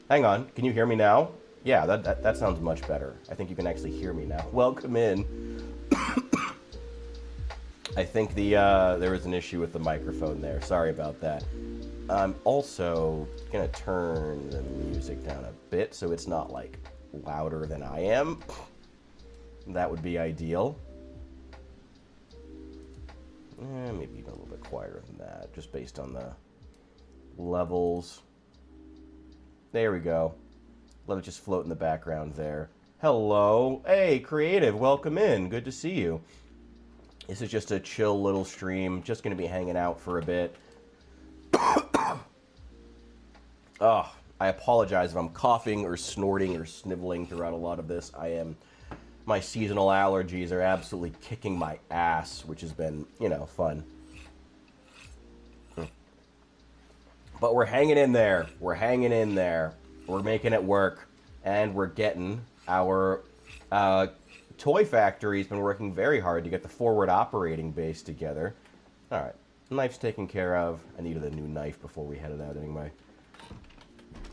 Hang on, can you hear me now? Yeah, that sounds much better. I think you can actually hear me now. Welcome in. I think there was an issue with the microphone there. Sorry about that. I'm also gonna turn the music down a bit so it's not like louder than I am. That would be ideal. Maybe even a little bit quieter than that, just based on the levels. There we go. Let it just float in the background there. Hello. Hey, Creative, welcome in. Good to see you. This is just a chill little stream. Just going to be hanging out for a bit. Oh, I apologize if I'm coughing or snorting or sniveling throughout a lot of this. My seasonal allergies are absolutely kicking my ass, which has been, fun. But we're hanging in there. We're hanging in there. We're making it work. And we're getting our toy factory's been working very hard to get the forward operating base together. All right. Knife's taken care of. I needed a new knife before we headed out anyway.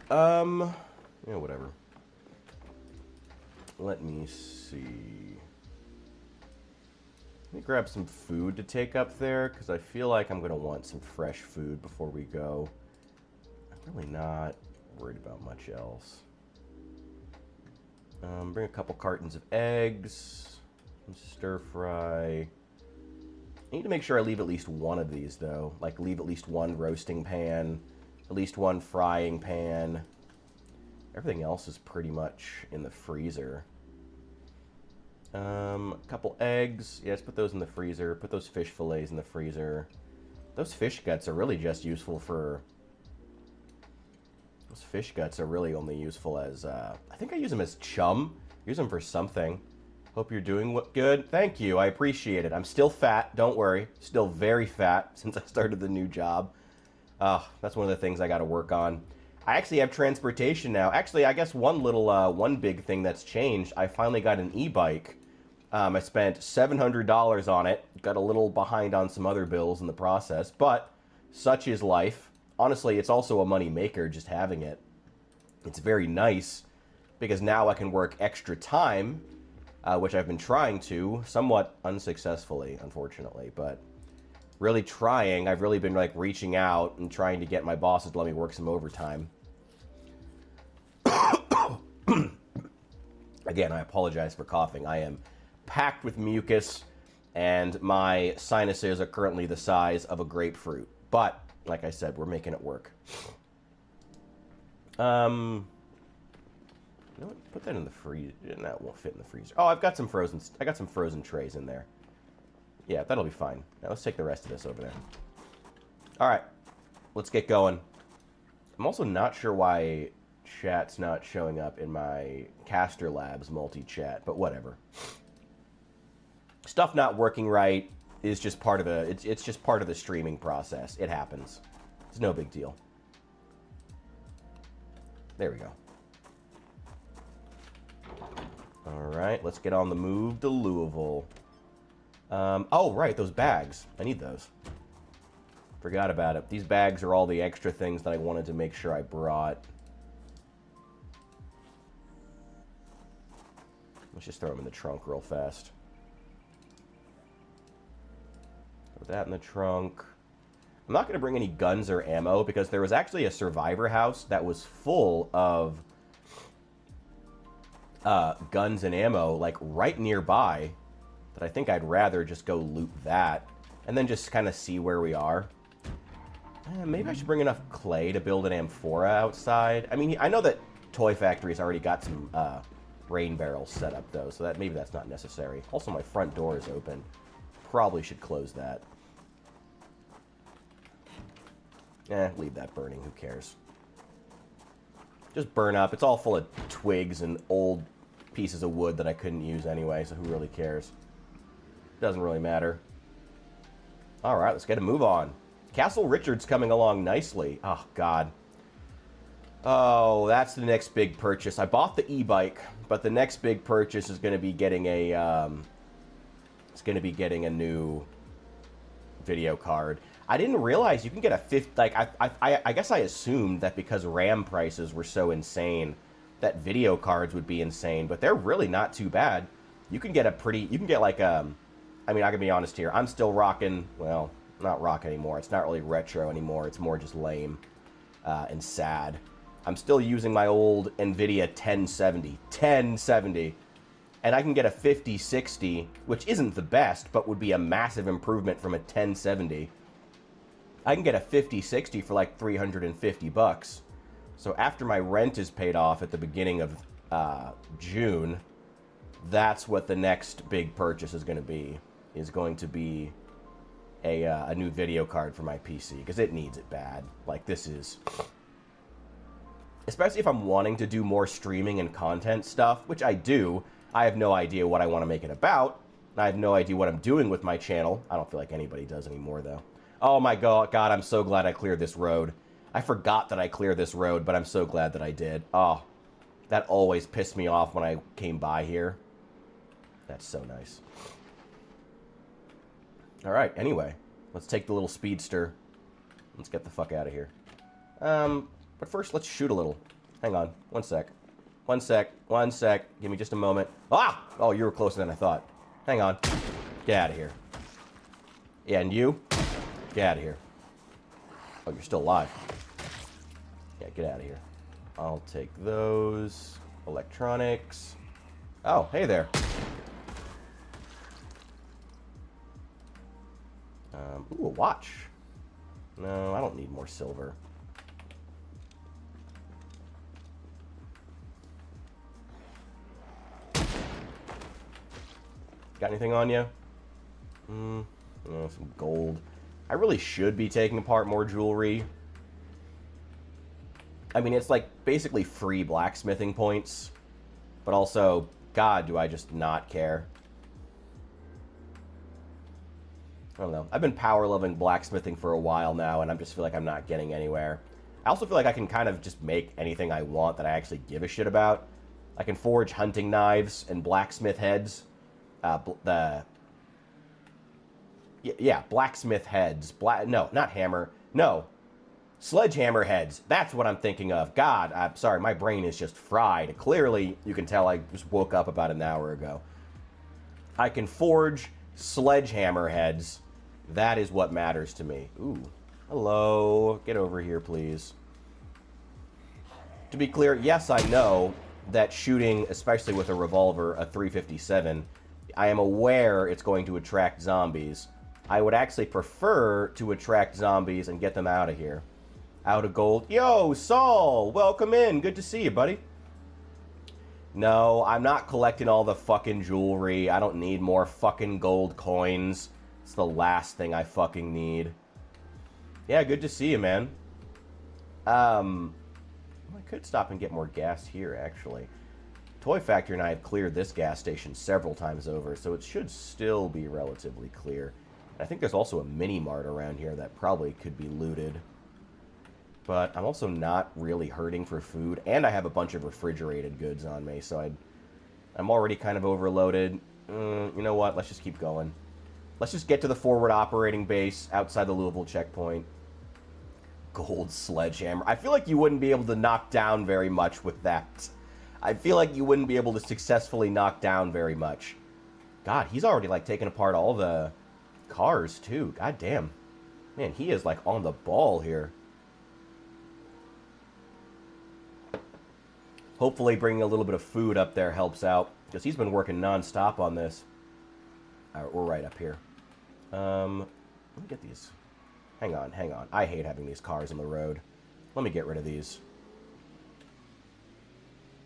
Whatever. Let me see. Let me grab some food to take up there, because I feel like I'm going to want some fresh food before we go. I'm really not worried about much else. Bring a couple cartons of eggs. Stir fry. I need to make sure I leave at least one of these, though. Like, leave at least one roasting pan, at least one frying pan. Everything else is pretty much in the freezer. A couple eggs. Yeah, let's put those in the freezer. Put those fish fillets in the freezer. Those fish guts are really just useful for... Those fish guts are really only useful as... I think I use them as chum. Use them for something. Hope you're doing good. Thank you. I appreciate it. I'm still fat. Don't worry. Still very fat since I started the new job. That's one of the things I got to work on. I actually have transportation now. Actually, I guess one big thing that's changed, I finally got an e-bike. I spent $700 on it. Got a little behind on some other bills in the process, but such is life. Honestly, it's also a money maker just having it. It's very nice because now I can work extra time, which I've been trying to, somewhat unsuccessfully, unfortunately, but really trying. I've really been like reaching out and trying to get my bosses to let me work some overtime. Again, I apologize for coughing. I am packed with mucus, and my sinuses are currently the size of a grapefruit. But, like I said, we're making it work. You know what? Put that in the freezer. That won't fit in the freezer. Oh, I got some frozen trays in there. Yeah, that'll be fine. Now let's take the rest of this over there. All right, let's get going. I'm also not sure why chat's not showing up in my Caster Labs multi-chat, but whatever. Stuff not working right is just part of it's just part of the streaming process. It happens. It's no big deal. There we go. All right, let's get on the move to Louisville. Oh, right, those bags. I need those. Forgot about it. These bags are all the extra things that I wanted to make sure I brought. Let's just throw them in the trunk real fast. Put that in the trunk. I'm not going to bring any guns or ammo because there was actually a survivor house that was full of guns and ammo, like right nearby. But I think I'd rather just go loot that and then just kind of see where we are. Maybe I should bring enough clay to build an amphora outside. I mean, I know that Toy Factory's already got some rain barrels set up, though, so maybe that's not necessary. Also, my front door is open. Probably should close that. Leave that burning. Who cares? Just burn up. It's all full of twigs and old pieces of wood that I couldn't use anyway, so who really cares? Doesn't really matter. All right, let's get a move on. Castle Richard's coming along nicely. Oh, God. Oh, that's the next big purchase. I bought the e-bike, but the next big purchase is going to be getting a... it's going to be getting a new video card. I didn't realize you can get a 50. Like I guess I assumed that because RAM prices were so insane, that video cards would be insane, but they're really not too bad. You can get a pretty. You can get like I mean, I can be honest here. I'm still rocking. Well, not rock anymore. It's not really retro anymore. It's more just lame and sad. I'm still using my old NVIDIA 1070, and I can get a 5060, which isn't the best, but would be a massive improvement from a 1070. I can get a 5060 for like $350. So after my rent is paid off at the beginning of June, that's what the next big purchase is going to be. Is going to be a new video card for my PC, because it needs it bad. Like, this is... Especially if I'm wanting to do more streaming and content stuff, which I do. I have no idea what I want to make it about. I have no idea what I'm doing with my channel. I don't feel like anybody does anymore, though. Oh my God, I'm so glad I cleared this road. I forgot that I cleared this road, but I'm so glad that I did. Oh, that always pissed me off when I came by here. That's so nice. All right, anyway, let's take the little speedster. Let's get the fuck out of here. But first, let's shoot a little. Hang on, one sec. One sec. Give me just a moment. Ah! Oh, you were closer than I thought. Hang on. Get out of here. Yeah, and you? Get out of here. Oh, you're still alive. Yeah, get out of here. I'll take those. Electronics. Oh, hey there. Ooh, a watch. No, I don't need more silver. Got anything on you? No, some gold. I really should be taking apart more jewelry. I mean, it's like basically free blacksmithing points. But also, God, do I just not care. I don't know. I've been power loving blacksmithing for a while now, and I just feel like I'm not getting anywhere. I also feel like I can kind of just make anything I want that I actually give a shit about. I can forge hunting knives and blacksmith heads. Blacksmith heads. No, not hammer. No. Sledgehammer heads. That's what I'm thinking of. God, I'm sorry, my brain is just fried. Clearly, you can tell I just woke up about an hour ago. I can forge sledgehammer heads. That is what matters to me. Ooh. Hello. Get over here, please. To be clear, yes, I know that shooting, especially with a revolver, a 357, I am aware it's going to attract zombies. I would actually prefer to attract zombies and get them out of here. Out of gold. Yo, Saul! Welcome in. Good to see you, buddy. No, I'm not collecting all the fucking jewelry. I don't need more fucking gold coins. It's the last thing I fucking need. Yeah, good to see you, man. I could stop and get more gas here, actually. Toy Factory and I have cleared this gas station several times over, so it should still be relatively clear. I think there's also a mini-mart around here that probably could be looted. But I'm also not really hurting for food, and I have a bunch of refrigerated goods on me, so I'm already kind of overloaded. You know what? Let's just keep going. Let's just get to the forward operating base outside the Louisville checkpoint. Gold sledgehammer. I feel like you wouldn't be able to knock down very much with that. I feel like you wouldn't be able to successfully knock down very much. God, he's already, like, taken apart all the cars, too. God damn. Man, he is, like, on the ball here. Hopefully bringing a little bit of food up there helps out, because he's been working non-stop on this. All right, we're right up here. Let me get these. Hang on. I hate having these cars on the road. Let me get rid of these.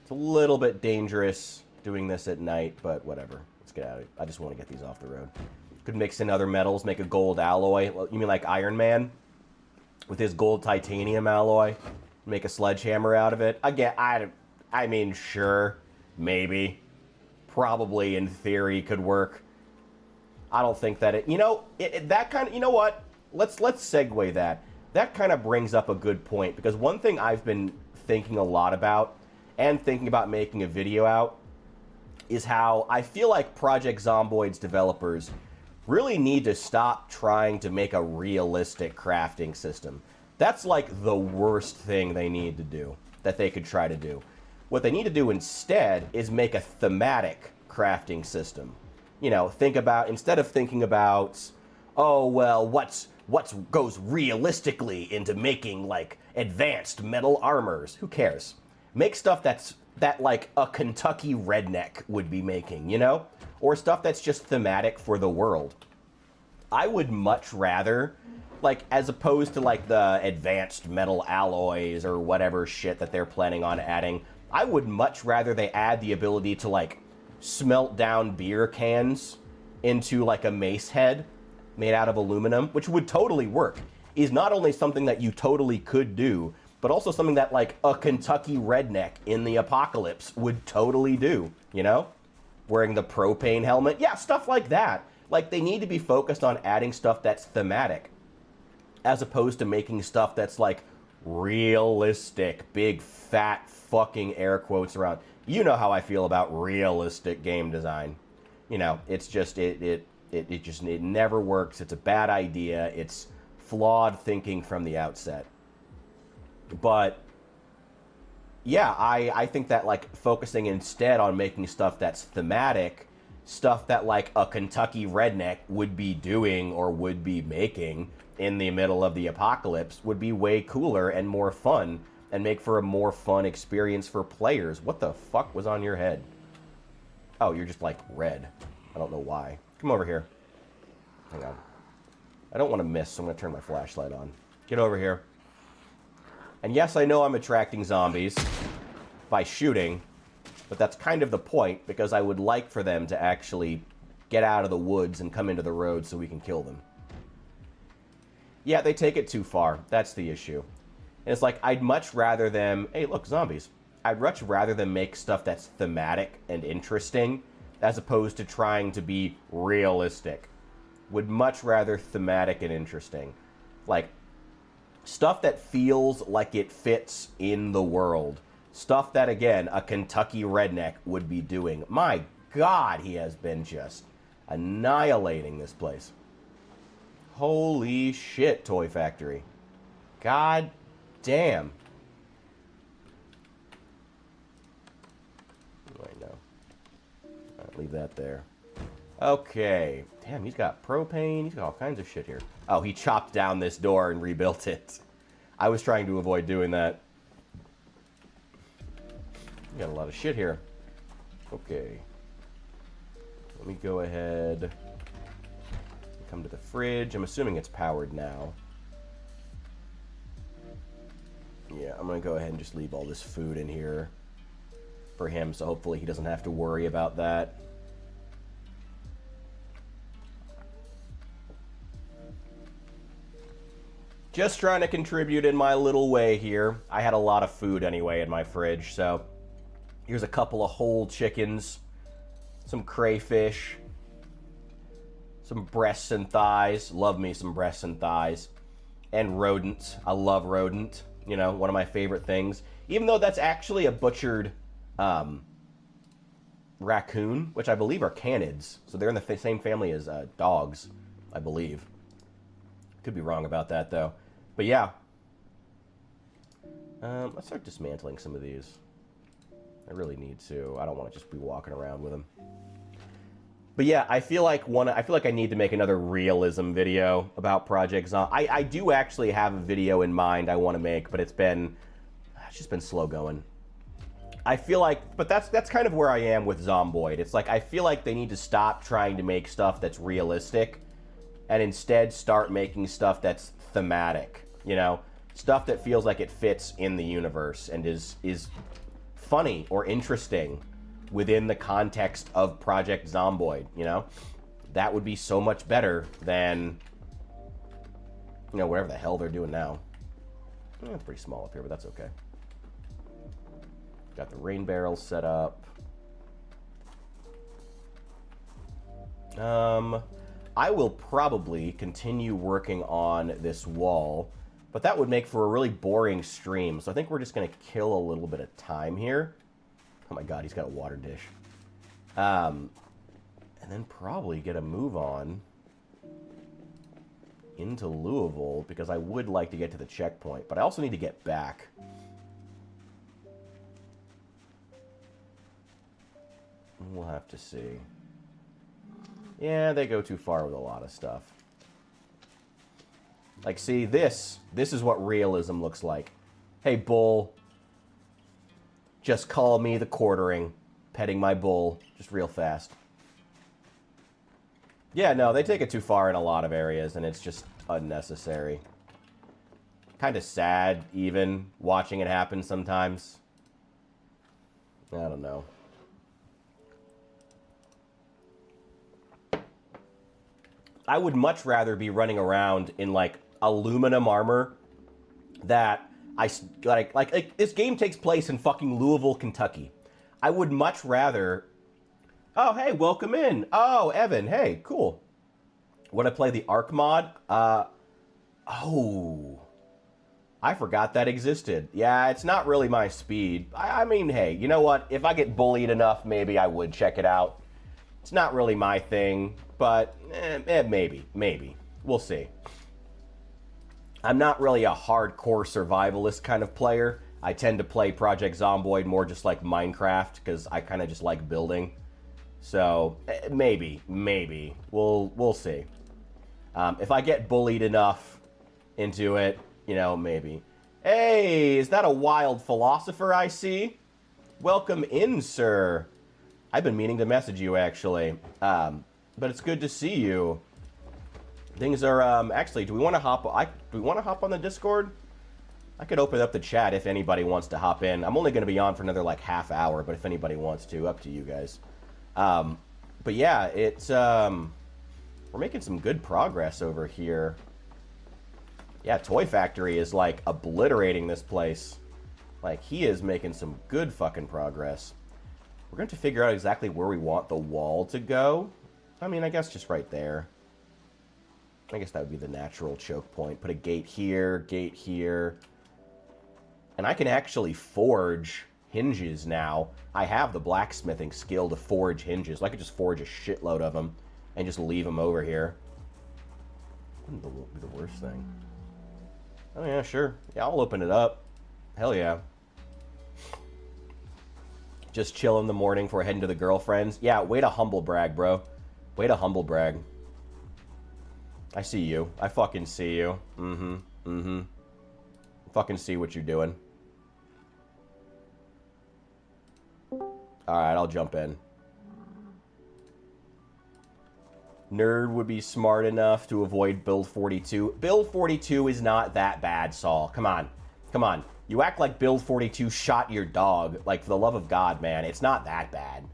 It's a little bit dangerous doing this at night, but whatever. Let's get out of it. I just want to get these off the road. Could mix in other metals, make a gold alloy. You mean like Iron Man? With his gold titanium alloy? Make a sledgehammer out of it? Again, I mean, sure. Maybe. Probably, in theory, could work. I don't think that it... You know, that kind of... You know what? Let's segue that. That kind of brings up a good point, because one thing I've been thinking a lot about, and thinking about making a video out, is how I feel like Project Zomboid's developers really need to stop trying to make a realistic crafting system. That's like the worst thing they need to do, that they could try to do. What they need to do instead is make a thematic crafting system. You know, think about, instead of thinking about, oh, well, what goes realistically into making, like, advanced metal armors? Who cares? Make stuff that, like, a Kentucky redneck would be making, you know? Or stuff that's just thematic for the world. I would much rather, like, as opposed to, like, the advanced metal alloys or whatever shit that they're planning on adding, I would much rather they add the ability to, like, smelt down beer cans into, like, a mace head made out of aluminum, which would totally work. Is not only something that you totally could do, but also something that, like, a Kentucky redneck in the apocalypse would totally do, you know? Wearing the propane helmet. Yeah, stuff like that. Like, they need to be focused on adding stuff that's thematic, as opposed to making stuff that's, like, realistic, big, fat, fucking air quotes around. You know how I feel about realistic game design. You know, it's just, it never works. It's a bad idea. It's flawed thinking from the outset. But yeah, I think that, like, focusing instead on making stuff that's thematic, stuff that, like, a Kentucky redneck would be doing or would be making in the middle of the apocalypse would be way cooler and more fun and make for a more fun experience for players. What the fuck was on your head? Oh, you're just, like, red. I don't know why. Come over here. Hang on. I don't want to miss, so I'm going to turn my flashlight on. Get over here. And yes, I know I'm attracting zombies by shooting, but that's kind of the point, because I would like for them to actually get out of the woods and come into the road so we can kill them. Yeah, they take it too far. That's the issue. And it's like, I'd much rather them... Hey, look, zombies. I'd much rather them make stuff that's thematic and interesting, as opposed to trying to be realistic. Would much rather thematic and interesting. Like, stuff that feels like it fits in the world. Stuff that, again, a Kentucky redneck would be doing. My God, he has been just annihilating this place. Holy shit, Toy Factory. God damn. Wait, no. Alright, leave that there. Okay. Damn, he's got propane. He's got all kinds of shit here. Oh, he chopped down this door and rebuilt it. I was trying to avoid doing that. We got a lot of shit here. Okay. Let me go ahead. Come to the fridge. I'm assuming it's powered now. Yeah, I'm going to go ahead and just leave all this food in here for him, so hopefully he doesn't have to worry about that. Just trying to contribute in my little way here. I had a lot of food anyway in my fridge, so here's a couple of whole chickens, some crayfish, some breasts and thighs. Love me some breasts and thighs. And rodents. I love rodent. You know, one of my favorite things. Even though that's actually a butchered raccoon, which I believe are canids. So they're in the same family as dogs, I believe. Could be wrong about that, though. But yeah. Let's start dismantling some of these. I really need to. I don't want to just be walking around with them. But yeah, I feel like I need to make another realism video about Project Zomboid. I do actually have a video in mind I want to make, but it's just been slow going. I feel like, but that's kind of where I am with Zomboid. It's like, I feel like they need to stop trying to make stuff that's realistic and instead start making stuff that's thematic, you know? Stuff that feels like it fits in the universe and is funny or interesting within the context of Project Zomboid, you know? That would be so much better than, you know, whatever the hell they're doing now. It's pretty small up here, but that's okay. Got the rain barrels set up. I will probably continue working on this wall, but that would make for a really boring stream, so I think we're just going to kill a little bit of time here. Oh my god, he's got a water dish. And then probably get a move on into Louisville because I would like to get to the checkpoint, but I also need to get back. We'll have to see. Yeah, they go too far with a lot of stuff. Like, see, this is what realism looks like. Hey, bull. Just call me the quartering. Petting my bull. Just real fast. Yeah, no, they take it too far in a lot of areas, and it's just unnecessary. Kind of sad, even, watching it happen sometimes. I don't know. I would much rather be running around in, like, aluminum armor that like this game takes place in fucking Louisville, Kentucky. I would much rather... Oh, hey, welcome in. Oh, Evan, hey, cool. Would I play the Arc mod? Oh. I forgot that existed. Yeah, it's not really my speed. I mean, hey, you know what? If I get bullied enough, maybe I would check it out. It's not really my thing, but maybe. We'll see. I'm not really a hardcore survivalist kind of player. I tend to play Project Zomboid more just like Minecraft, because I kind of just like building. So, maybe. We'll see. If I get bullied enough into it, you know, maybe. Hey, is that a wild philosopher I see? Welcome in, sir. I've been meaning to message you, actually. But it's good to see you. Things are, actually, do we want to hop on the Discord? I could open up the chat if anybody wants to hop in. I'm only going to be on for another, like, half hour, but if anybody wants to, up to you guys. But yeah, it's, we're making some good progress over here. Yeah, Toy Factory is, like, obliterating this place. Like, he is making some good fucking progress. We're going to figure out exactly where we want the wall to go. I mean, I guess just right there. I guess that would be the natural choke point. Put a gate here, and I can actually forge hinges now. I have the blacksmithing skill to forge hinges. I could just forge a shitload of them and just leave them over here. Wouldn't be the worst thing. Oh yeah, sure. Yeah, I'll open it up. Hell yeah. Just chill in the morning before heading to the girlfriend's. Yeah, way to humble brag, bro. Way to humble brag. I see you. I fucking see you. Fucking see what you're doing. Alright, I'll jump in. Nerd would be smart enough to avoid Build 42. Build 42 is not that bad, Saul. Come on. Come on. You act like Build 42 shot your dog. Like, for the love of God, man. It's not that bad.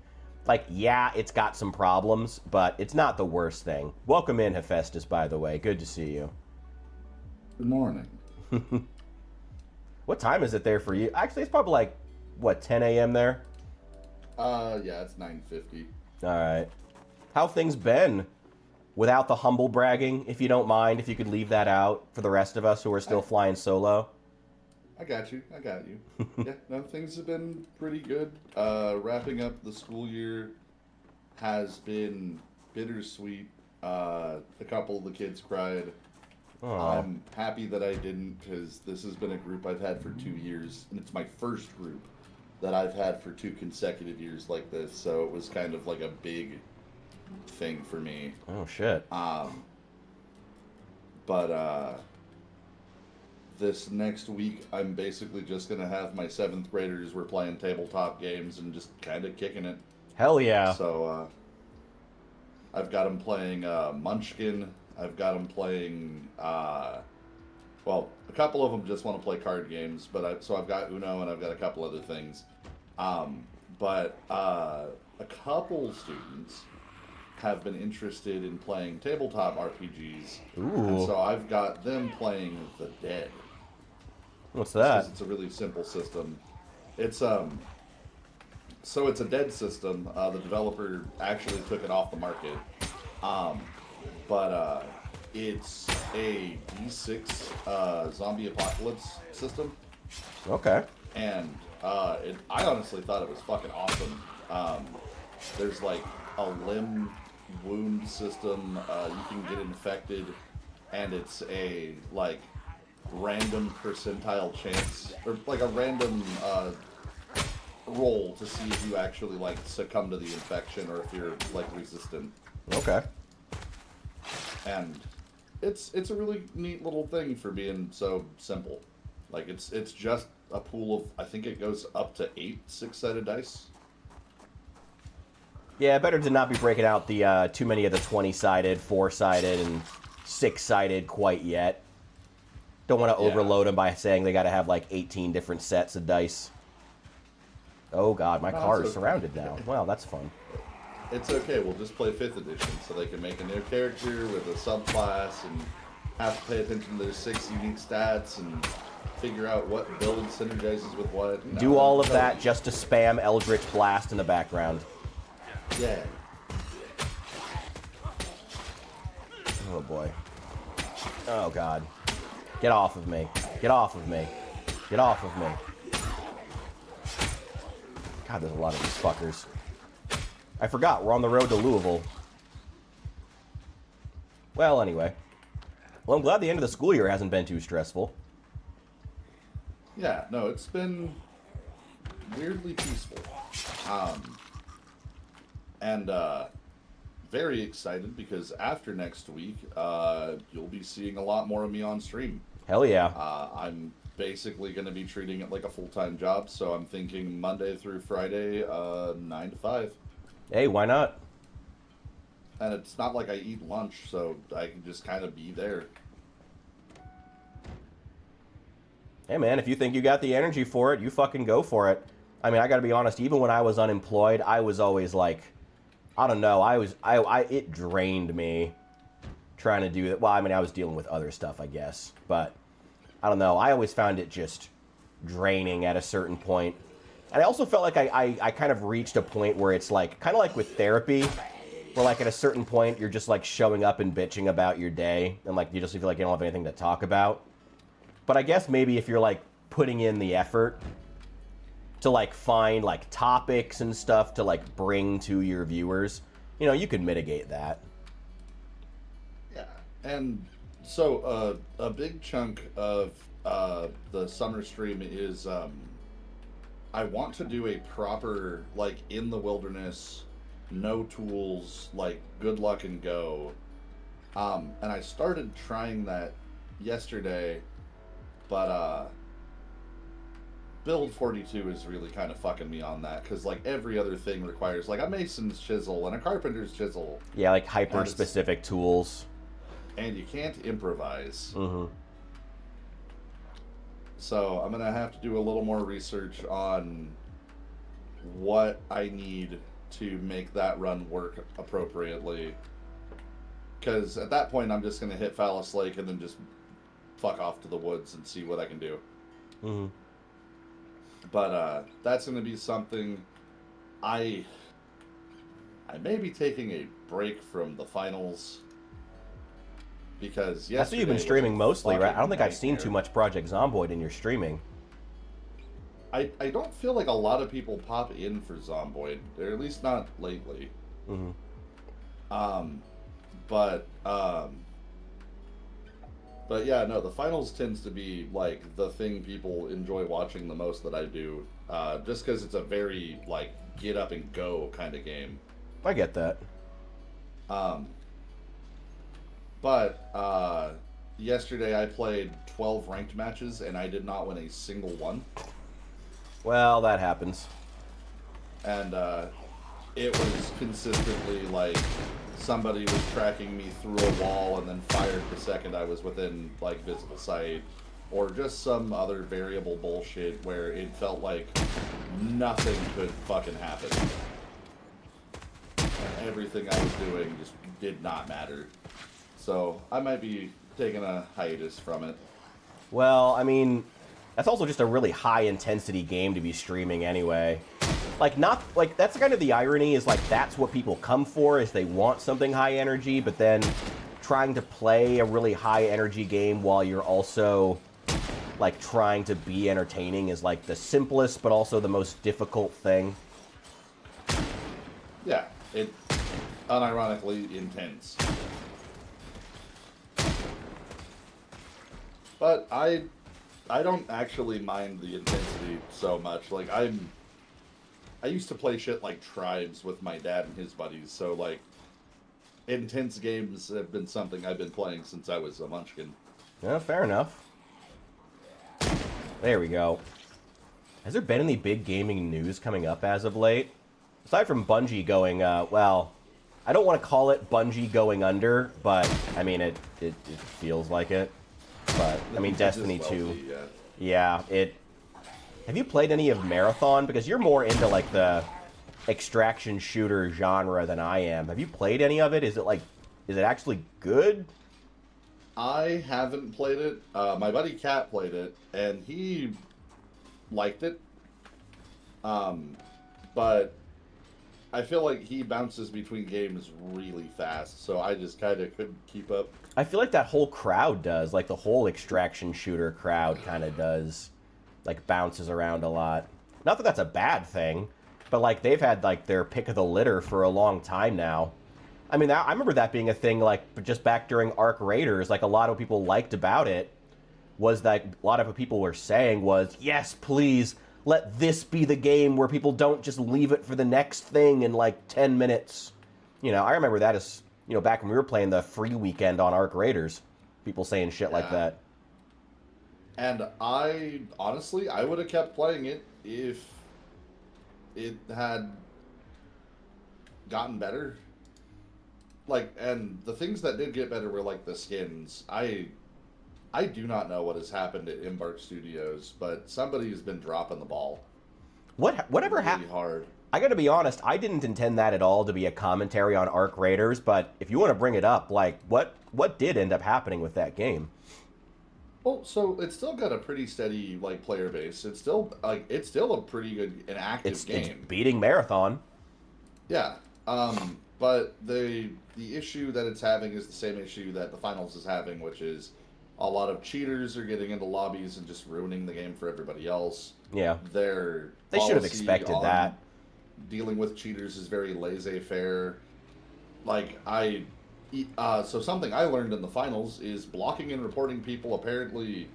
Like, yeah, it's got some problems, but it's not the worst thing. Welcome in, Hephaestus, by the way. Good to see you. Good morning. What time is it there for you? Actually, it's probably like, what, 10 a.m. there? Yeah, it's 9:50. All right. How things been? Without the humble bragging, if you don't mind, if you could leave that out for the rest of us who are still flying solo. I got you. Yeah, no, things have been pretty good. Wrapping up the school year has been bittersweet. A couple of the kids cried. Aww. I'm happy that I didn't, because this has been a group I've had for 2 years, and it's my first group that I've had for 2 consecutive years like this, so it was kind of like a big thing for me. Oh, shit. But this next week, I'm basically just going to have my 7th graders, we're playing tabletop games and just kind of kicking it. Hell yeah. So, I've got them playing Munchkin. I've got them playing, well, a couple of them just want to play card games, but so I've got Uno and I've got a couple other things. But a couple students have been interested in playing tabletop RPGs. Ooh. And so I've got them playing The Dead. What's that? It's a really simple system. It's so it's a Dead system. The developer actually took it off the market. But it's a D6 zombie apocalypse system. Okay. And I honestly thought it was fucking awesome. There's like a limb wound system. You can get infected, and it's a like random percentile chance or like a random roll to see if you actually like succumb to the infection or if you're like resistant. Okay. And it's a really neat little thing for being so simple. Like it's just a pool of, I think it goes up to 8 6-sided dice. Yeah, better to not be breaking out the too many of the 20-sided, 4-sided, and 6-sided quite yet. Don't want to overload them by saying they got to have like 18 different sets of dice. Oh god, my car is surrounded now. Wow, that's fun. It's okay, we'll just play 5th edition so they can make a new character with a subclass and have to pay attention to their 6 unique stats and figure out what build synergizes with what. No, do all of that just to spam Eldritch Blast in the background. Yeah. Oh boy. Oh god. Get off of me. Get off of me. Get off of me. God, there's a lot of these fuckers. I forgot, we're on the road to Louisville. Well, anyway. Well, I'm glad the end of the school year hasn't been too stressful. Yeah, no, it's been weirdly peaceful. And very excited because after next week, you'll be seeing a lot more of me on stream. Hell yeah. I'm basically going to be treating it like a full-time job, so I'm thinking Monday through Friday, 9 to 5. Hey, why not? And it's not like I eat lunch, so I can just kind of be there. Hey man, if you think you got the energy for it, you fucking go for it. I mean, I gotta be honest, even when I was unemployed, I was always like, I don't know, it drained me trying to do that. Well, I mean, I was dealing with other stuff, I guess, but I don't know, I always found it just draining at a certain point. And I also felt like I kind of reached a point where it's like, kind of like with therapy, where like at a certain point, you're just like showing up and bitching about your day, and like you just feel like you don't have anything to talk about. But I guess maybe if you're like putting in the effort to like find like topics and stuff to like bring to your viewers, you know, you could mitigate that. Yeah, and so a big chunk of the summer stream is I want to do a proper like in the wilderness, no tools, like good luck and go. And I started trying that yesterday. But build 42 is really kind of fucking me on that, because like every other thing requires like a mason's chisel and a carpenter's chisel. Yeah, like hyper specific tools. And you can't improvise. Mm-hmm. So I'm gonna have to do a little more research on what I need to make that run work appropriately. Because at that point I'm just gonna hit Phallus Lake and then just fuck off to the woods and see what I can do. Mm-hmm. But that's going to be something I may be taking a break from the finals, because I see you've been streaming mostly, right? I don't think I've seen too much Project Zomboid in your streaming. I don't feel like a lot of people pop in for Zomboid, or at least not lately. Mm-hmm. But yeah, no, the finals tends to be like the thing people enjoy watching the most that I do, just because it's a very like get up and go kind of game. I get that. But yesterday I played 12 ranked matches and I did not win a single one. Well, that happens. And it was consistently like somebody was tracking me through a wall and then fired the second I was within like visible sight, or just some other variable bullshit where it felt like nothing could fucking happen. And everything I was doing just did not matter. So I might be taking a hiatus from it. Well, I mean, that's also just a really high intensity game to be streaming anyway. Like, not, like, that's kind of the irony, is like, that's what people come for, is they want something high energy, but then trying to play a really high energy game while you're also, like, trying to be entertaining is like the simplest, but also the most difficult thing. Yeah, it's unironically intense. But I don't actually mind the intensity so much. Like I used to play shit like Tribes with my dad and his buddies, so like intense games have been something I've been playing since I was a munchkin. Yeah, fair enough. There we go. Has there been any big gaming news coming up as of late? Aside from Bungie going, well, I don't want to call it Bungie going under, but, I mean, it feels like it. But, I mean, Destiny 2. Yeah, Have you played any of Marathon? Because you're more into, like, the extraction shooter genre than I am. Have you played any of it? Is it actually good? I haven't played it. My buddy Kat played it, and he liked it. But I feel like he bounces between games really fast, so I just kind of couldn't keep up. I feel like that whole crowd does. Like, the whole extraction shooter crowd kind of does. Like, bounces around a lot. Not that that's a bad thing, but, like, they've had, like, their pick of the litter for a long time now. I mean, I remember that being a thing, like, just back during Arc Raiders. Like, a lot of people liked about it was that a lot of what people were saying was, yes, please, let this be the game where people don't just leave it for the next thing in, like, 10 minutes. You know, I remember that as, you know, back when we were playing the free weekend on Arc Raiders. People saying shit like that. And I, honestly, I would have kept playing it if it had gotten better. Like, and the things that did get better were, like, the skins. I do not know what has happened at Embark Studios, but somebody's been dropping the ball. Whatever really happened? hard. I gotta be honest, I didn't intend that at all to be a commentary on Arc Raiders, but if you want to bring it up, like, what did end up happening with that game? Well, so it's still got a pretty steady, like, player base. It's still a pretty good and active game. It's beating Marathon. Yeah. But the issue that it's having is the same issue that the finals is having, which is a lot of cheaters are getting into lobbies and just ruining the game for everybody else. Yeah. They should have expected that. Dealing with cheaters is very laissez-faire. Like, so something I learned in the finals is blocking and reporting people apparently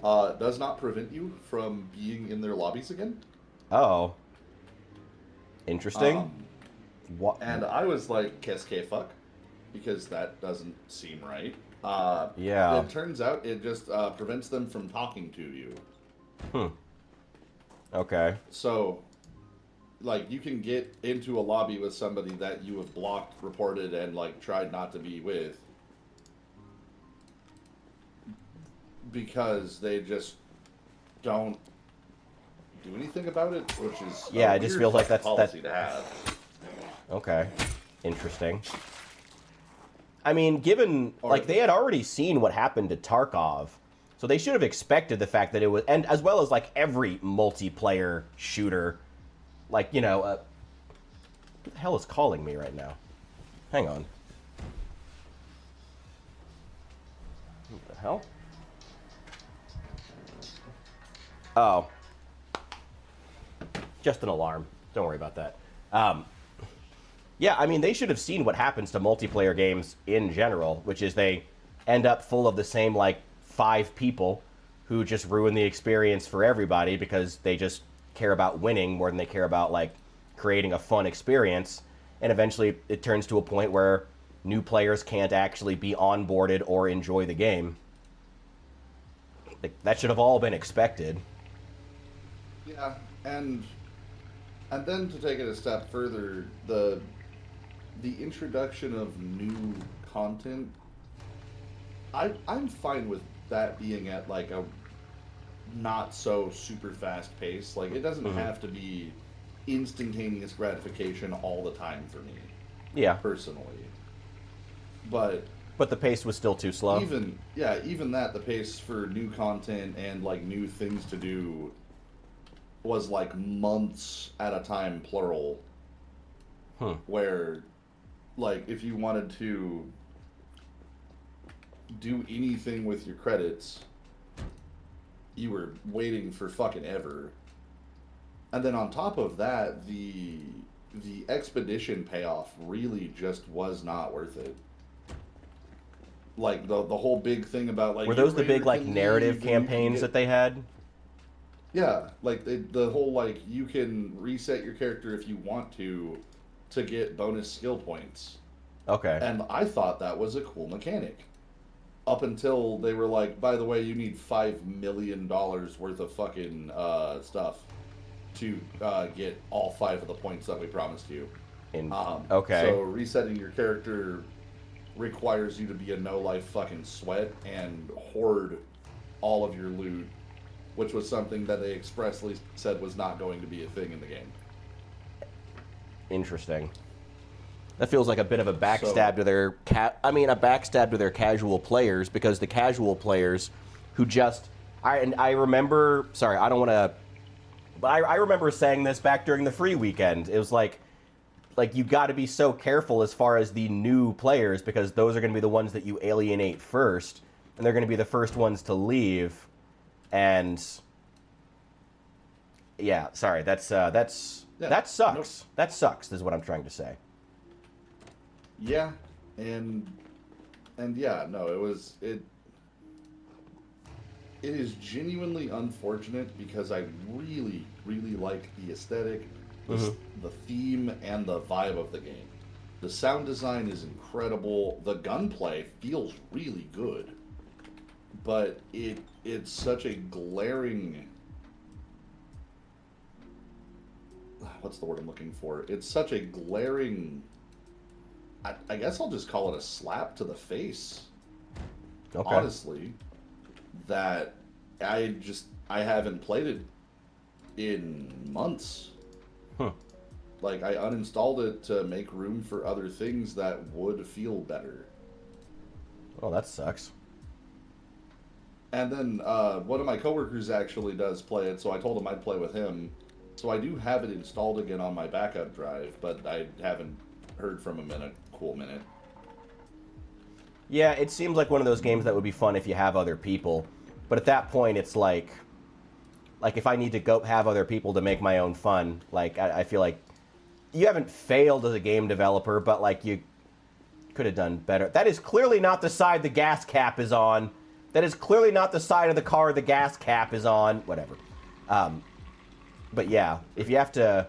does not prevent you from being in their lobbies again. Oh. Interesting. What? And I was like, qu'est-ce que fuck? Because that doesn't seem right. Yeah. It turns out it just prevents them from talking to you. Okay. So, like, you can get into a lobby with somebody that you have blocked, reported, and, like, tried not to be with because they just don't do anything about it, which is yeah, it just feels like that's policy to have. Okay. Interesting. I mean, given, like, they had already seen what happened to Tarkov, so they should have expected the fact that it was, and as well as, like, every multiplayer shooter, like, you know, who the hell is calling me right now? Hang on. What the hell? Oh. Just an alarm. Don't worry about that. Yeah, I mean, they should have seen what happens to multiplayer games in general, which is they end up full of the same, like, 5 people who just ruin the experience for everybody because they just care about winning more than they care about, like, creating a fun experience. And eventually it turns to a point where new players can't actually be onboarded or enjoy the game. Like, that should have all been expected. Yeah, and then to take it a step further, the introduction of new content, I'm fine with that being at, like, a not so super fast pace. Like, it doesn't have to be instantaneous gratification all the time for me. Yeah. Personally. But the pace was still too slow. Even that, the pace for new content and, like, new things to do was, like, months at a time, plural. Where, like, if you wanted to do anything with your credits, you were waiting for fucking ever. And then on top of that, the expedition payoff really just was not worth it. like the whole big thing about like Were your those the big raider like can narrative leave and you can campaigns get that they had? yeah, like the whole like you can reset your character if you want to get bonus skill points. Okay. And I thought that was a cool mechanic. Up until they were like, by the way, you need $5 million worth of fucking stuff to get all 5 of the points that we promised you. Okay. So resetting your character requires you to be a no life fucking sweat and hoard all of your loot, which was something that they expressly said was not going to be a thing in the game. Interesting. That feels like a bit of a backstab So, to their a backstab to their casual players, because the casual players who just I remember, sorry, I don't want to, but I remember saying this back during the free weekend. It was like you got to be so careful as far as the new players, because those are going to be the ones that you alienate first, and they're going to be the first ones to leave. And yeah, sorry, that sucks. Nope. That sucks is what I'm trying to say. Yeah, and yeah, no, it is genuinely unfortunate because I really really like the aesthetic, the theme, and the vibe of the game. The sound design is incredible. The gunplay feels really good, but it's such a glaring, what's the word I'm looking for? It's such a glaring, I guess I'll just call it a slap to the face, Okay. honestly, that I haven't played it in months. Huh. Like, I uninstalled it to make room for other things that would feel better. Oh, that sucks. And then one of my coworkers actually does play it, so I told him I'd play with him. So I do have it installed again on my backup drive, but I haven't heard from him in a cool minute. Yeah, it seems like one of those games that would be fun if you have other people. But at that point, it's like if I need to go have other people to make my own fun, like I feel like you haven't failed as a game developer, but like you could have done better. That is clearly not the side the gas cap is on. That is clearly not the side of the car the gas cap is on. Whatever. But yeah, if you have to,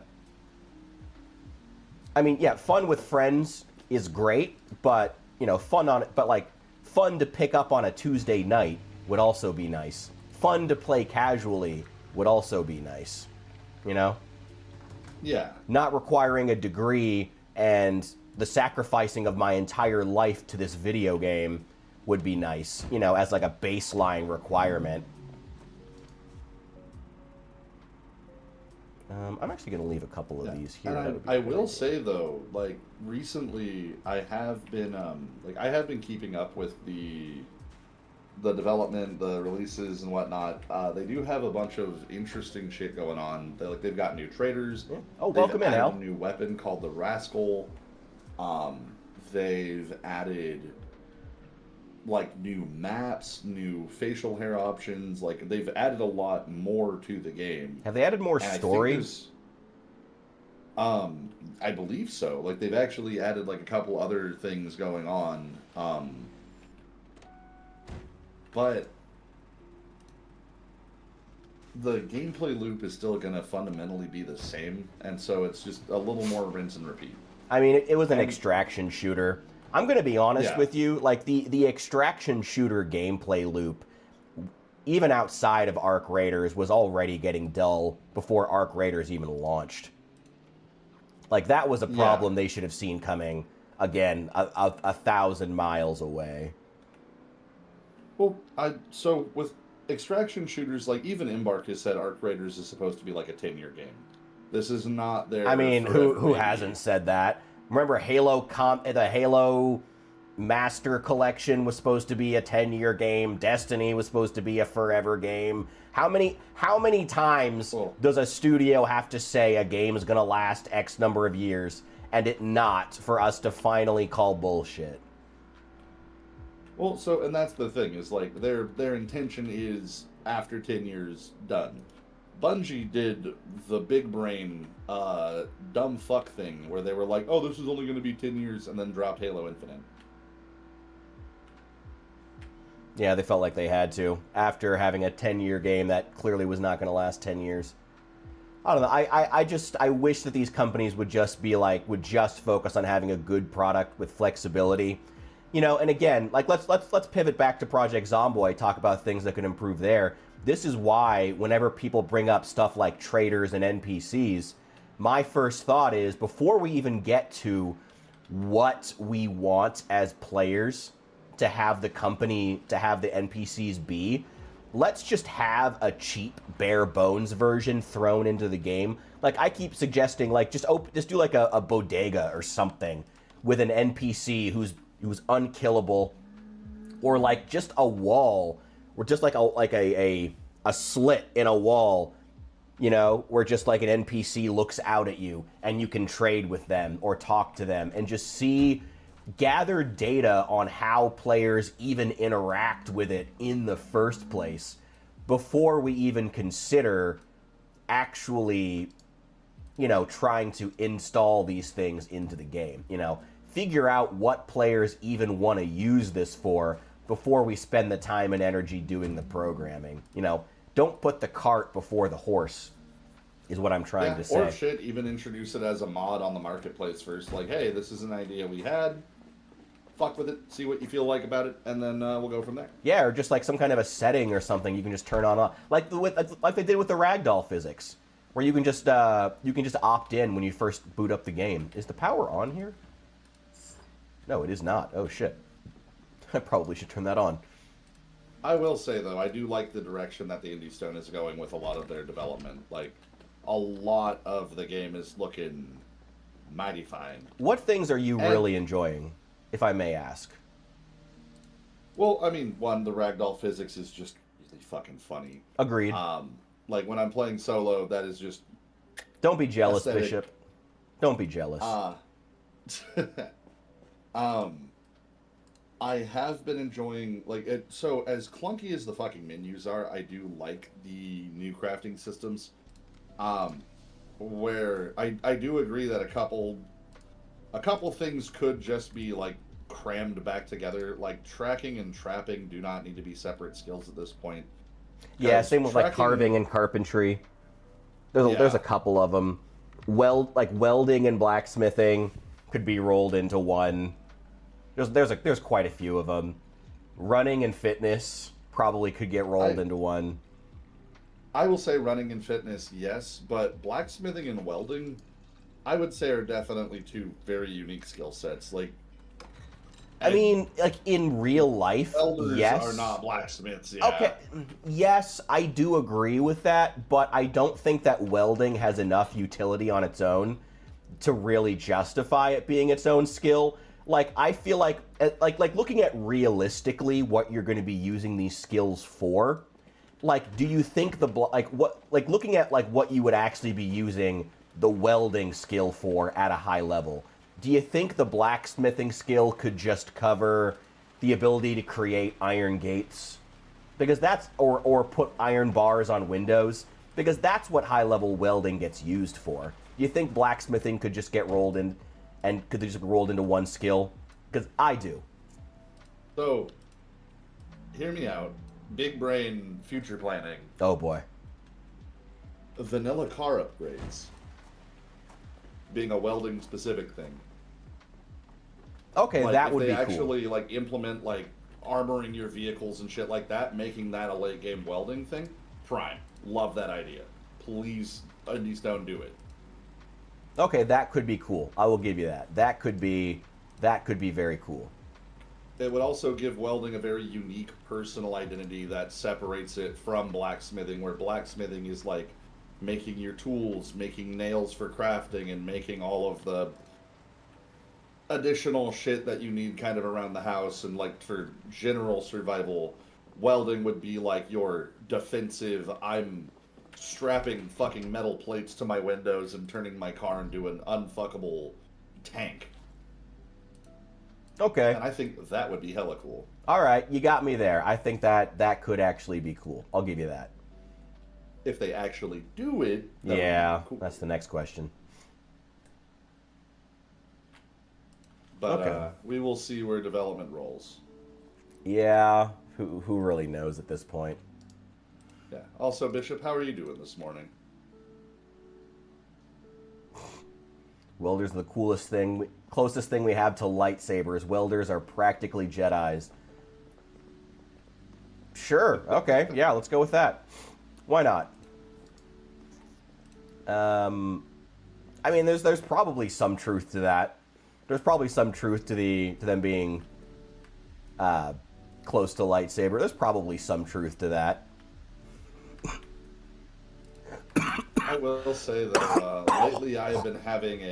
I mean, yeah, fun with friends is great, but fun to pick up on a Tuesday night would also be nice. Fun to play casually would also be nice. Yeah. Not requiring a degree and the sacrificing of my entire life to this video game would be nice, as like a baseline requirement. I'm actually going to leave a couple of these here. And I will say though, like recently, I have been keeping up with the development, the releases, and whatnot. They do have a bunch of interesting shit going on. They've got new traders. Yeah. Oh, welcome in, Al. A new weapon called the Rascal. They've added like new maps, new facial hair options. Like they've added a lot more to the game. Have they added more stories? I believe so. Like they've actually added like a couple other things going on. But the gameplay loop is still going to fundamentally be the same, and so it's just a little more rinse and repeat. I mean, it was an extraction shooter. I'm going to be honest with you, like the extraction shooter gameplay loop, even outside of Arc Raiders, was already getting dull before Arc Raiders even launched. Like that was a problem they should have seen coming, again, a 1,000 miles away. Well, so with extraction shooters, like even Embark has said Arc Raiders is supposed to be like a 10-year game. This is not their. I mean, who hasn't said that? Remember the Halo Master Collection was supposed to be a 10-year game. Destiny was supposed to be a forever game. How many times does a studio have to say a game is going to last X number of years and it not for us to finally call bullshit? Well, and that's the thing, is like their intention is after 10 years done. Bungie did the big brain dumb fuck thing where they were like, oh, this is only going to be 10 years, and then dropped Halo Infinite. Yeah, they felt like they had to after having a 10-year game that clearly was not going to last 10 years. I don't know. I wish that these companies would just be like, would just focus on having a good product with flexibility. You know, and again, like let's pivot back to Project Zomboid, talk about things that could improve there. This is why whenever people bring up stuff like traders and NPCs, my first thought is before we even get to what we want as players to have the company, to have the NPCs be, let's just have a cheap bare bones version thrown into the game. Like I keep suggesting, like just do like a bodega or something with an NPC who's unkillable, or like just a wall, or just like a slit in a wall, you know, where just like an NPC looks out at you and you can trade with them or talk to them and just gather data on how players even interact with it in the first place before we even consider actually, you know, trying to install these things into the game. You know, figure out what players even want to use this for before we spend the time and energy doing the programming. You know, don't put the cart before the horse is what I'm trying to say. Or shit, even introduce it as a mod on the marketplace first. Like, hey, this is an idea we had. Fuck with it, see what you feel like about it, and then we'll go from there. Yeah, or just like some kind of a setting or something you can just turn on off, like they did with the ragdoll physics, where you can just opt in when you first boot up the game. Is the power on here? No, it is not. Oh shit, I probably should turn that on. I will say though, I do like the direction that the Indie Stone is going with a lot of their development. Like, a lot of the game is looking mighty fine. What things are you really enjoying, if I may ask? Well, I mean, one, the ragdoll physics is just really fucking funny. Agreed. Like when I'm playing solo, that is just. Don't be jealous, aesthetic. Bishop. Don't be jealous. I have been enjoying like it. So as clunky as the fucking menus are, I do like the new crafting systems. Where I do agree that a couple things could just be like crammed back together. Like tracking and trapping do not need to be separate skills at this point. Yeah, same with like carving and carpentry. There's a couple of them. Welding and blacksmithing could be rolled into one. There's quite a few of them. Running and fitness probably could get rolled into one. I will say running and fitness, yes, but blacksmithing and welding, I would say, are definitely two very unique skill sets. Like, I mean, like in real life, welders yes, are not blacksmiths. Yeah. Okay, yes, I do agree with that, but I don't think that welding has enough utility on its own to really justify it being its own skill. Like, I feel like looking at realistically what you're going to be using these skills for. Like, do you think looking at like what you would actually be using the welding skill for at a high level? Do you think the blacksmithing skill could just cover the ability to create iron gates? Because that's or put iron bars on windows, because that's what high level welding gets used for. Do you think blacksmithing could just get rolled in and could they just be rolled into one skill? Because I do. So, hear me out. Big brain future planning. Oh boy. Vanilla car upgrades being a welding specific thing. Okay, like, that would be cool. If they actually like implement like armoring your vehicles and shit like that, making that a late game welding thing, prime. Love that idea. Please, Indie Stone, do it. Okay, that could be cool. I will give you that. That could be very cool. It would also give welding a very unique personal identity that separates it from blacksmithing, where blacksmithing is like making your tools, making nails for crafting, and making all of the additional shit that you need kind of around the house and like for general survival. Welding would be like your defensive, I'm strapping fucking metal plates to my windows and turning my car into an unfuckable tank. Okay. And I think that would be hella cool. All right, you got me there. I think that could actually be cool. I'll give you that. If they actually do it, yeah, cool. That's the next question. But we will see where development rolls. Yeah, Who really knows at this point? Yeah. Also, Bishop, how are you doing this morning? Welders are the coolest thing, closest thing we have to lightsabers. Welders are practically Jedis. Sure. Okay. Yeah, let's go with that. Why not? I mean, there's probably some truth to that. There's probably some truth to them being close to lightsaber. There's probably some truth to that. I will say that lately I have been having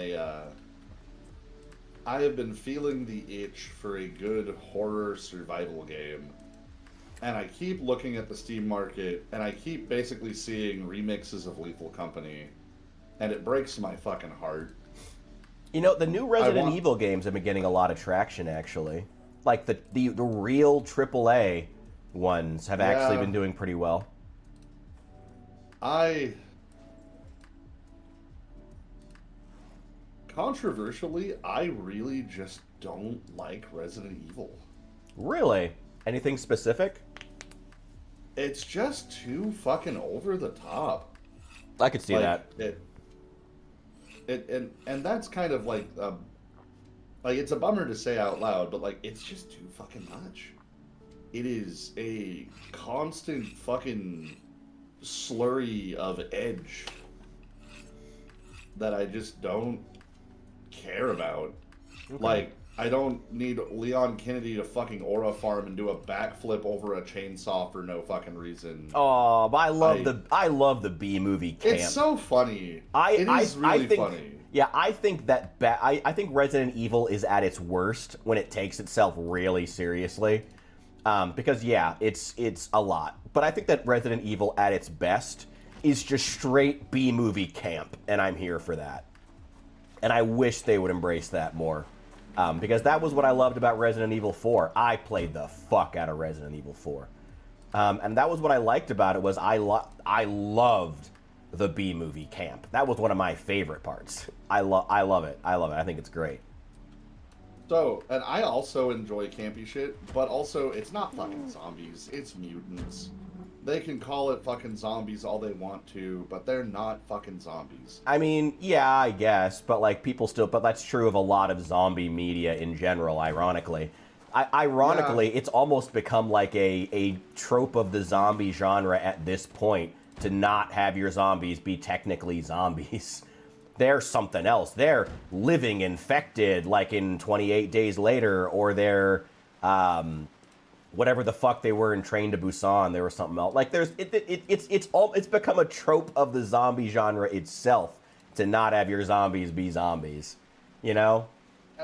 I have been feeling the itch for a good horror survival game. And I keep looking at the Steam market, and I keep basically seeing remixes of Lethal Company, and it breaks my fucking heart. You know, the new Resident Evil games have been getting a lot of traction, actually. Like, the real AAA ones have actually been doing pretty well. Controversially, I really just don't like Resident Evil. Really? Anything specific? It's just too fucking over the top. I could see that. And that's kind of like it's a bummer to say out loud, but like it's just too fucking much. It is a constant fucking slurry of edge that I just don't care about. Okay. Like, I don't need Leon Kennedy to fucking aura farm and do a backflip over a chainsaw for no fucking reason. Oh, but I love the B movie camp. It's so funny. It is really funny. Yeah, I think that I think Resident Evil is at its worst when it takes itself really seriously. Because yeah, it's a lot. But I think that Resident Evil at its best is just straight B movie camp, and I'm here for that. And I wish they would embrace that more. Because that was what I loved about Resident Evil 4. I played the fuck out of Resident Evil 4. And that was what I liked about it was I loved the B-movie camp. That was one of my favorite parts. I love it. I love it. I think it's great. So, and I also enjoy campy shit, but also it's not fucking zombies. It's mutants. They can call it fucking zombies all they want to, but they're not fucking zombies. I mean, yeah, I guess, but like but that's true of a lot of zombie media in general, ironically. Ironically, it's almost become like a trope of the zombie genre at this point to not have your zombies be technically zombies. They're something else. They're living infected, like in 28 Days Later, or they're whatever the fuck they were in Train to Busan. There was something else. Like it's become a trope of the zombie genre itself to not have your zombies be zombies. You know?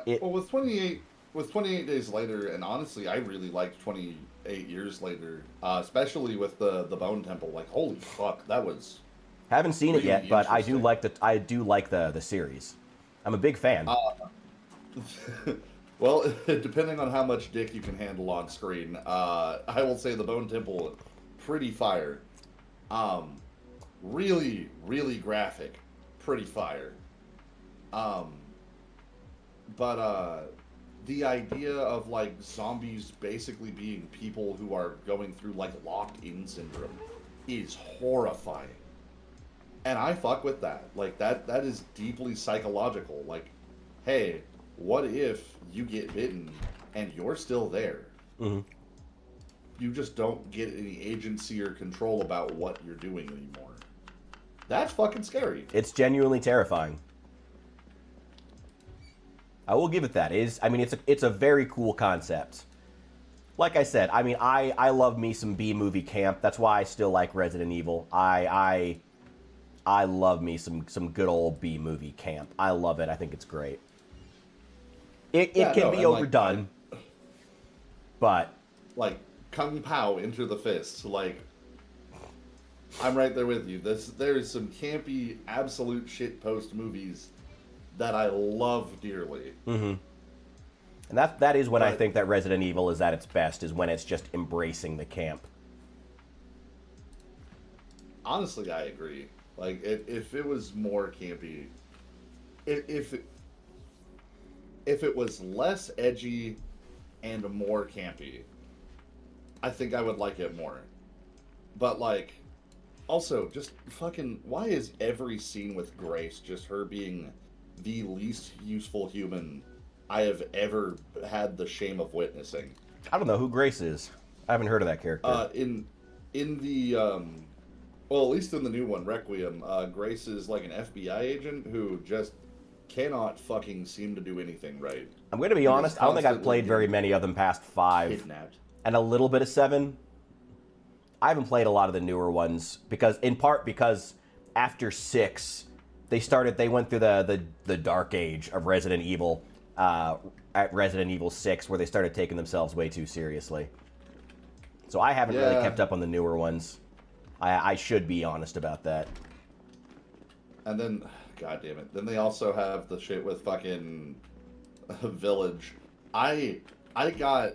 Well, with 28 Days Later, and honestly, I really liked 28 Years Later, especially with the Bone Temple. Like, holy fuck, that was. Haven't seen it yet, but I do like the series. I'm a big fan. Well, depending on how much dick you can handle on screen, I will say the Bone Temple, pretty fire. Really, really graphic, pretty fire. But the idea of like zombies basically being people who are going through like locked-in syndrome is horrifying. And I fuck with that. Like, that is deeply psychological. Like, hey, what if you get bitten and you're still there? Mm-hmm. You just don't get any agency or control about what you're doing anymore. That's fucking scary. It's genuinely terrifying. I will give it that. It's a very cool concept. Like I said, I mean, I love me some B-movie camp. That's why I still like Resident Evil. I love me some good old B-movie camp. I love it. I think it's great. It can be overdone, but like Kung Pao, Enter the Fist. Like, I'm right there with you. There's some campy, absolute shitpost movies that I love dearly. Mm-hmm. And that is when I think that Resident Evil is at its best, is when it's just embracing the camp. Honestly, I agree. Like, if it was more campy, if it was less edgy and more campy, I think I would like it more. But, like, also, just fucking, why is every scene with Grace just her being the least useful human I have ever had the shame of witnessing? I don't know who Grace is. I haven't heard of that character. In the, well, at least in the new one, Requiem, Grace is like an FBI agent who just cannot fucking seem to do anything right. I'm going to be honest, I don't think I've played very many of them past 5. Kidnapped. And a little bit of 7. I haven't played a lot of the newer ones because, in part, because after 6, they went through the dark age of Resident Evil at Resident Evil 6, where they started taking themselves way too seriously. So I haven't really kept up on the newer ones. I should be honest about that. And then, god damn it, then they also have the shit with fucking Village. I got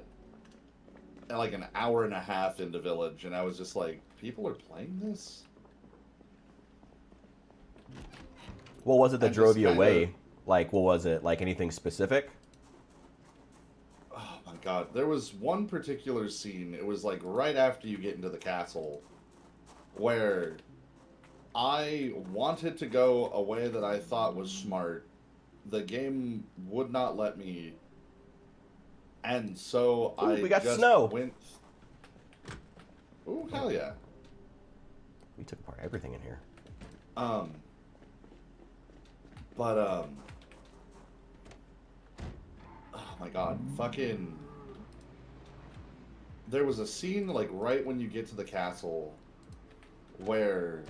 like an hour and a half into Village, and I was just like, people are playing this? What was it that drove you away? Like, what was it? Like, anything specific? Oh my god. There was one particular scene, it was like right after you get into the castle, where I wanted to go a way that I thought was smart. The game would not let me, and so we got just snow. went... Ooh, hell yeah. We took apart everything in here. Oh my god, fucking... There was a scene, like, right when you get to the castle, where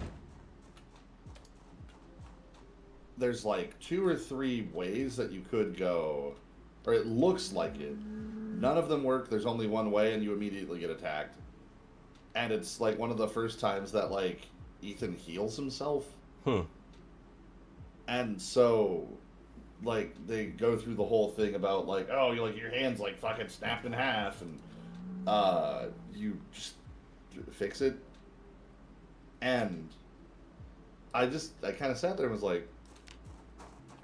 there's, like, 2 or 3 ways that you could go, or it looks like it. None of them work, there's only one way, and you immediately get attacked. And it's, like, one of the first times that, like, Ethan heals himself. And so, like, they go through the whole thing about, like, oh, you like your hand's, like, fucking snapped in half, and, you just fix it. And I kind of sat there and was like,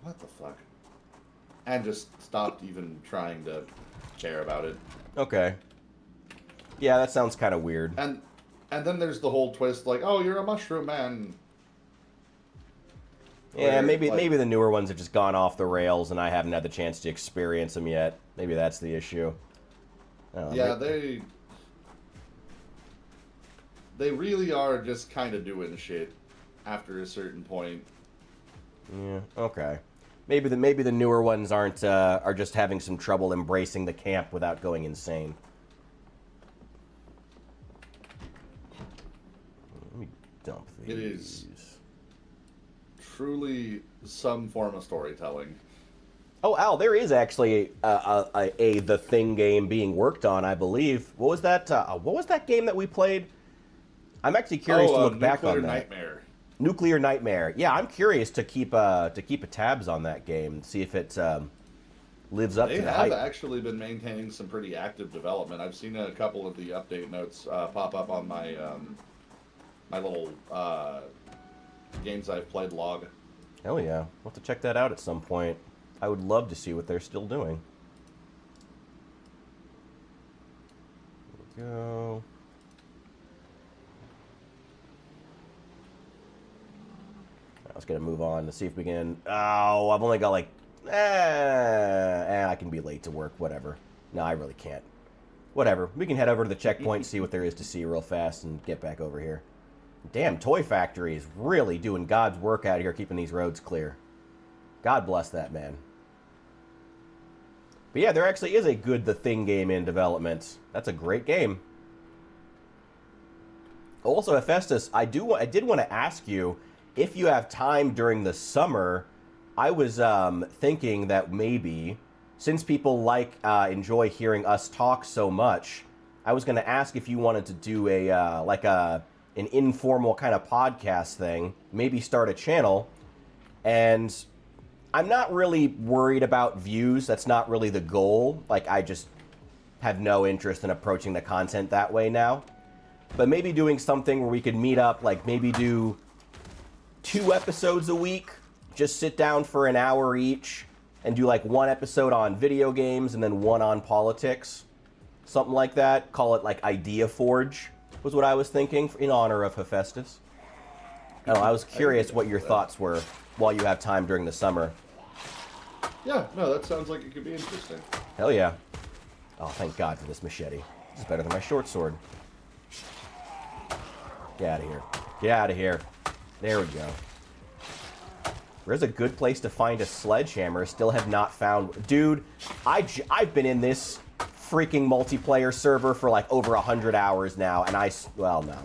what the fuck? And just stopped even trying to care about it. Okay. Yeah, that sounds kind of weird. And then there's the whole twist, like, oh, you're a mushroom man. Yeah, maybe the newer ones have just gone off the rails, and I haven't had the chance to experience them yet. Maybe that's the issue. Yeah, they really are just kind of doing shit after a certain point. Yeah. Okay. Maybe the newer ones are just having some trouble embracing the camp without going insane. Let me dump these. It is truly some form of storytelling. Oh, Al, there is actually a The Thing game being worked on, I believe. What was that? What was that game that we played? I'm actually curious to look back on that. Nightmare. Nuclear Nightmare. Yeah, I'm curious to keep a tabs on that game and see if it lives up to the hype. They have actually been maintaining some pretty active development. I've seen a couple of the update notes pop up on my my little games I've played log. Hell yeah. We'll have to check that out at some point. I would love to see what they're still doing. There we go. I was going to move on to see if we can... Oh, I've only got like... I can be late to work, whatever. No, I really can't. Whatever. We can head over to the checkpoint, see what there is to see real fast, and get back over here. Damn, Toy Factory is really doing God's work out here, keeping these roads clear. God bless that man. But yeah, there actually is a good The Thing game in development. That's a great game. Also, Hephaestus, I did want to ask you, if you have time during the summer, I was thinking that maybe, since people enjoy hearing us talk so much, I was going to ask if you wanted to do an informal kind of podcast thing, maybe start a channel. And I'm not really worried about views. That's not really the goal. Like, I just have no interest in approaching the content that way now. But maybe doing something where we could meet up, like maybe do 2 episodes a week, just sit down for an hour each, and do like 1 episode on video games and then 1 on politics. something like that. Call it like Idea Forge was what I was thinking in honor of Hephaestus. Oh, I was curious what your thoughts were while you have time during the summer. Yeah, no, that sounds like it could be interesting. Hell yeah. Oh, thank God for this machete. This is better than my short sword. Get out of here. Get out of here. There we go. Where's a good place to find a sledgehammer? Still have not found... Dude, I've been in this freaking multiplayer server for like over 100 hours now, and well, no.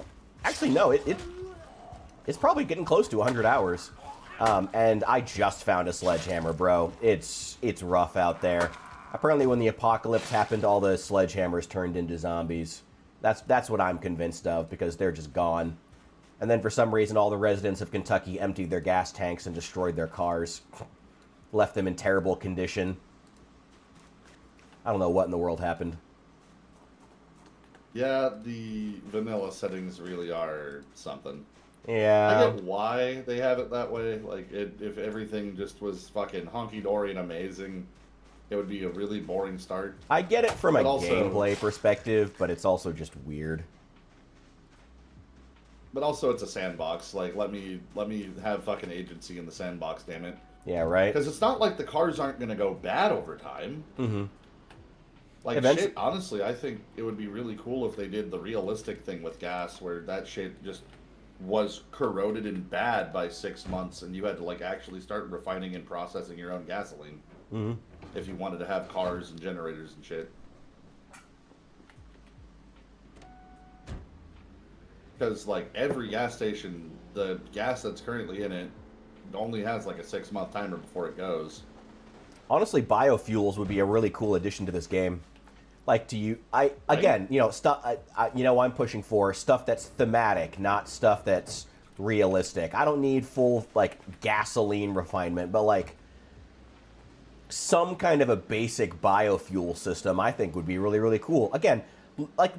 Actually, no, it's probably getting close to 100 hours. And I just found a sledgehammer, bro. It's rough out there. Apparently when the apocalypse happened, all the sledgehammers turned into zombies. That's what I'm convinced of, because they're just gone. And then for some reason, all the residents of Kentucky emptied their gas tanks and destroyed their cars. Left them in terrible condition. I don't know what in the world happened. Yeah, the vanilla settings really are something. Yeah. I get why they have it that way. Like, if everything just was fucking honky-dory and amazing, it would be a really boring start. I get it from a also, gameplay perspective, but it's also just weird. But also, it's a sandbox. Like, let me have fucking agency in the sandbox, damn it. Yeah, right? Because it's not like the cars aren't going to go bad over time. Mm-hmm. Like, shit, honestly, I think it would be really cool if they did the realistic thing with gas, where that shit just was corroded and bad by 6 months, and you had to, like, actually start refining and processing your own gasoline. Mm-hmm. If you wanted to have cars and generators and shit. Because, like, every gas station, the gas that's currently in it only has, like, a 6-month timer before it goes. Honestly, biofuels would be a really cool addition to this game. Like, again, you know, stuff, I'm pushing for stuff that's thematic, not stuff that's realistic. I don't need full, like, gasoline refinement, but, like, some kind of a basic biofuel system I think would be really, really cool. Again, like,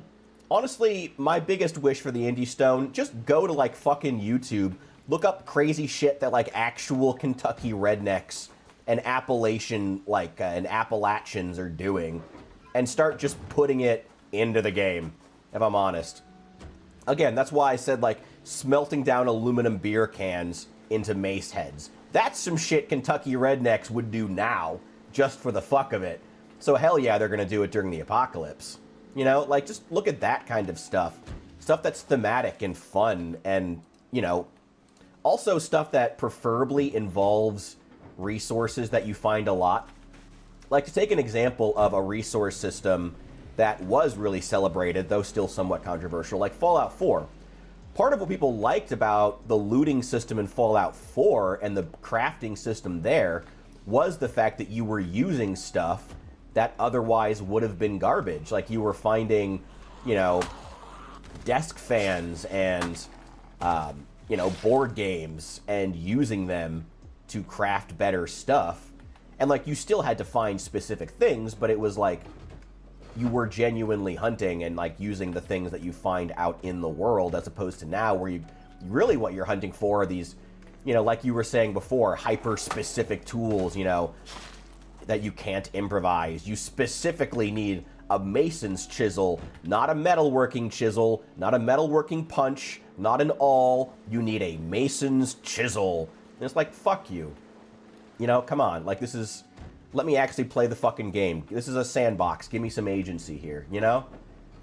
honestly, my biggest wish for the Indie Stone, just go to, like, fucking YouTube, look up crazy shit that, like, actual Kentucky rednecks and and Appalachians are doing, and start just putting it into the game, if I'm honest. Again, that's why I said, like, smelting down aluminum beer cans into mace heads. That's some shit Kentucky rednecks would do now, just for the fuck of it. So hell yeah, they're gonna do it during the apocalypse. You know, like, just look at that kind of stuff. Stuff that's thematic and fun, and, you know, also stuff that preferably involves resources that you find a lot. Like, to take an example of a resource system that was really celebrated, though still somewhat controversial, like Fallout 4. Part of what people liked about the looting system in Fallout 4 and the crafting system there was the fact that you were using stuff that otherwise would have been garbage. Like, you were finding, you know, desk fans and, you know, board games and using them to craft better stuff. And, like, you still had to find specific things, but it was like you were genuinely hunting and, like, using the things that you find out in the world, as opposed to now where you really, what you're hunting for are these, you know, like you were saying before, hyper-specific tools, you know, that you can't improvise. You specifically need a mason's chisel, not a metalworking chisel, not a metalworking punch, not an awl. You need a mason's chisel. And it's like, fuck you. You know, come on. Like, this is... Let me actually play the fucking game. This is a sandbox. Give me some agency here, you know?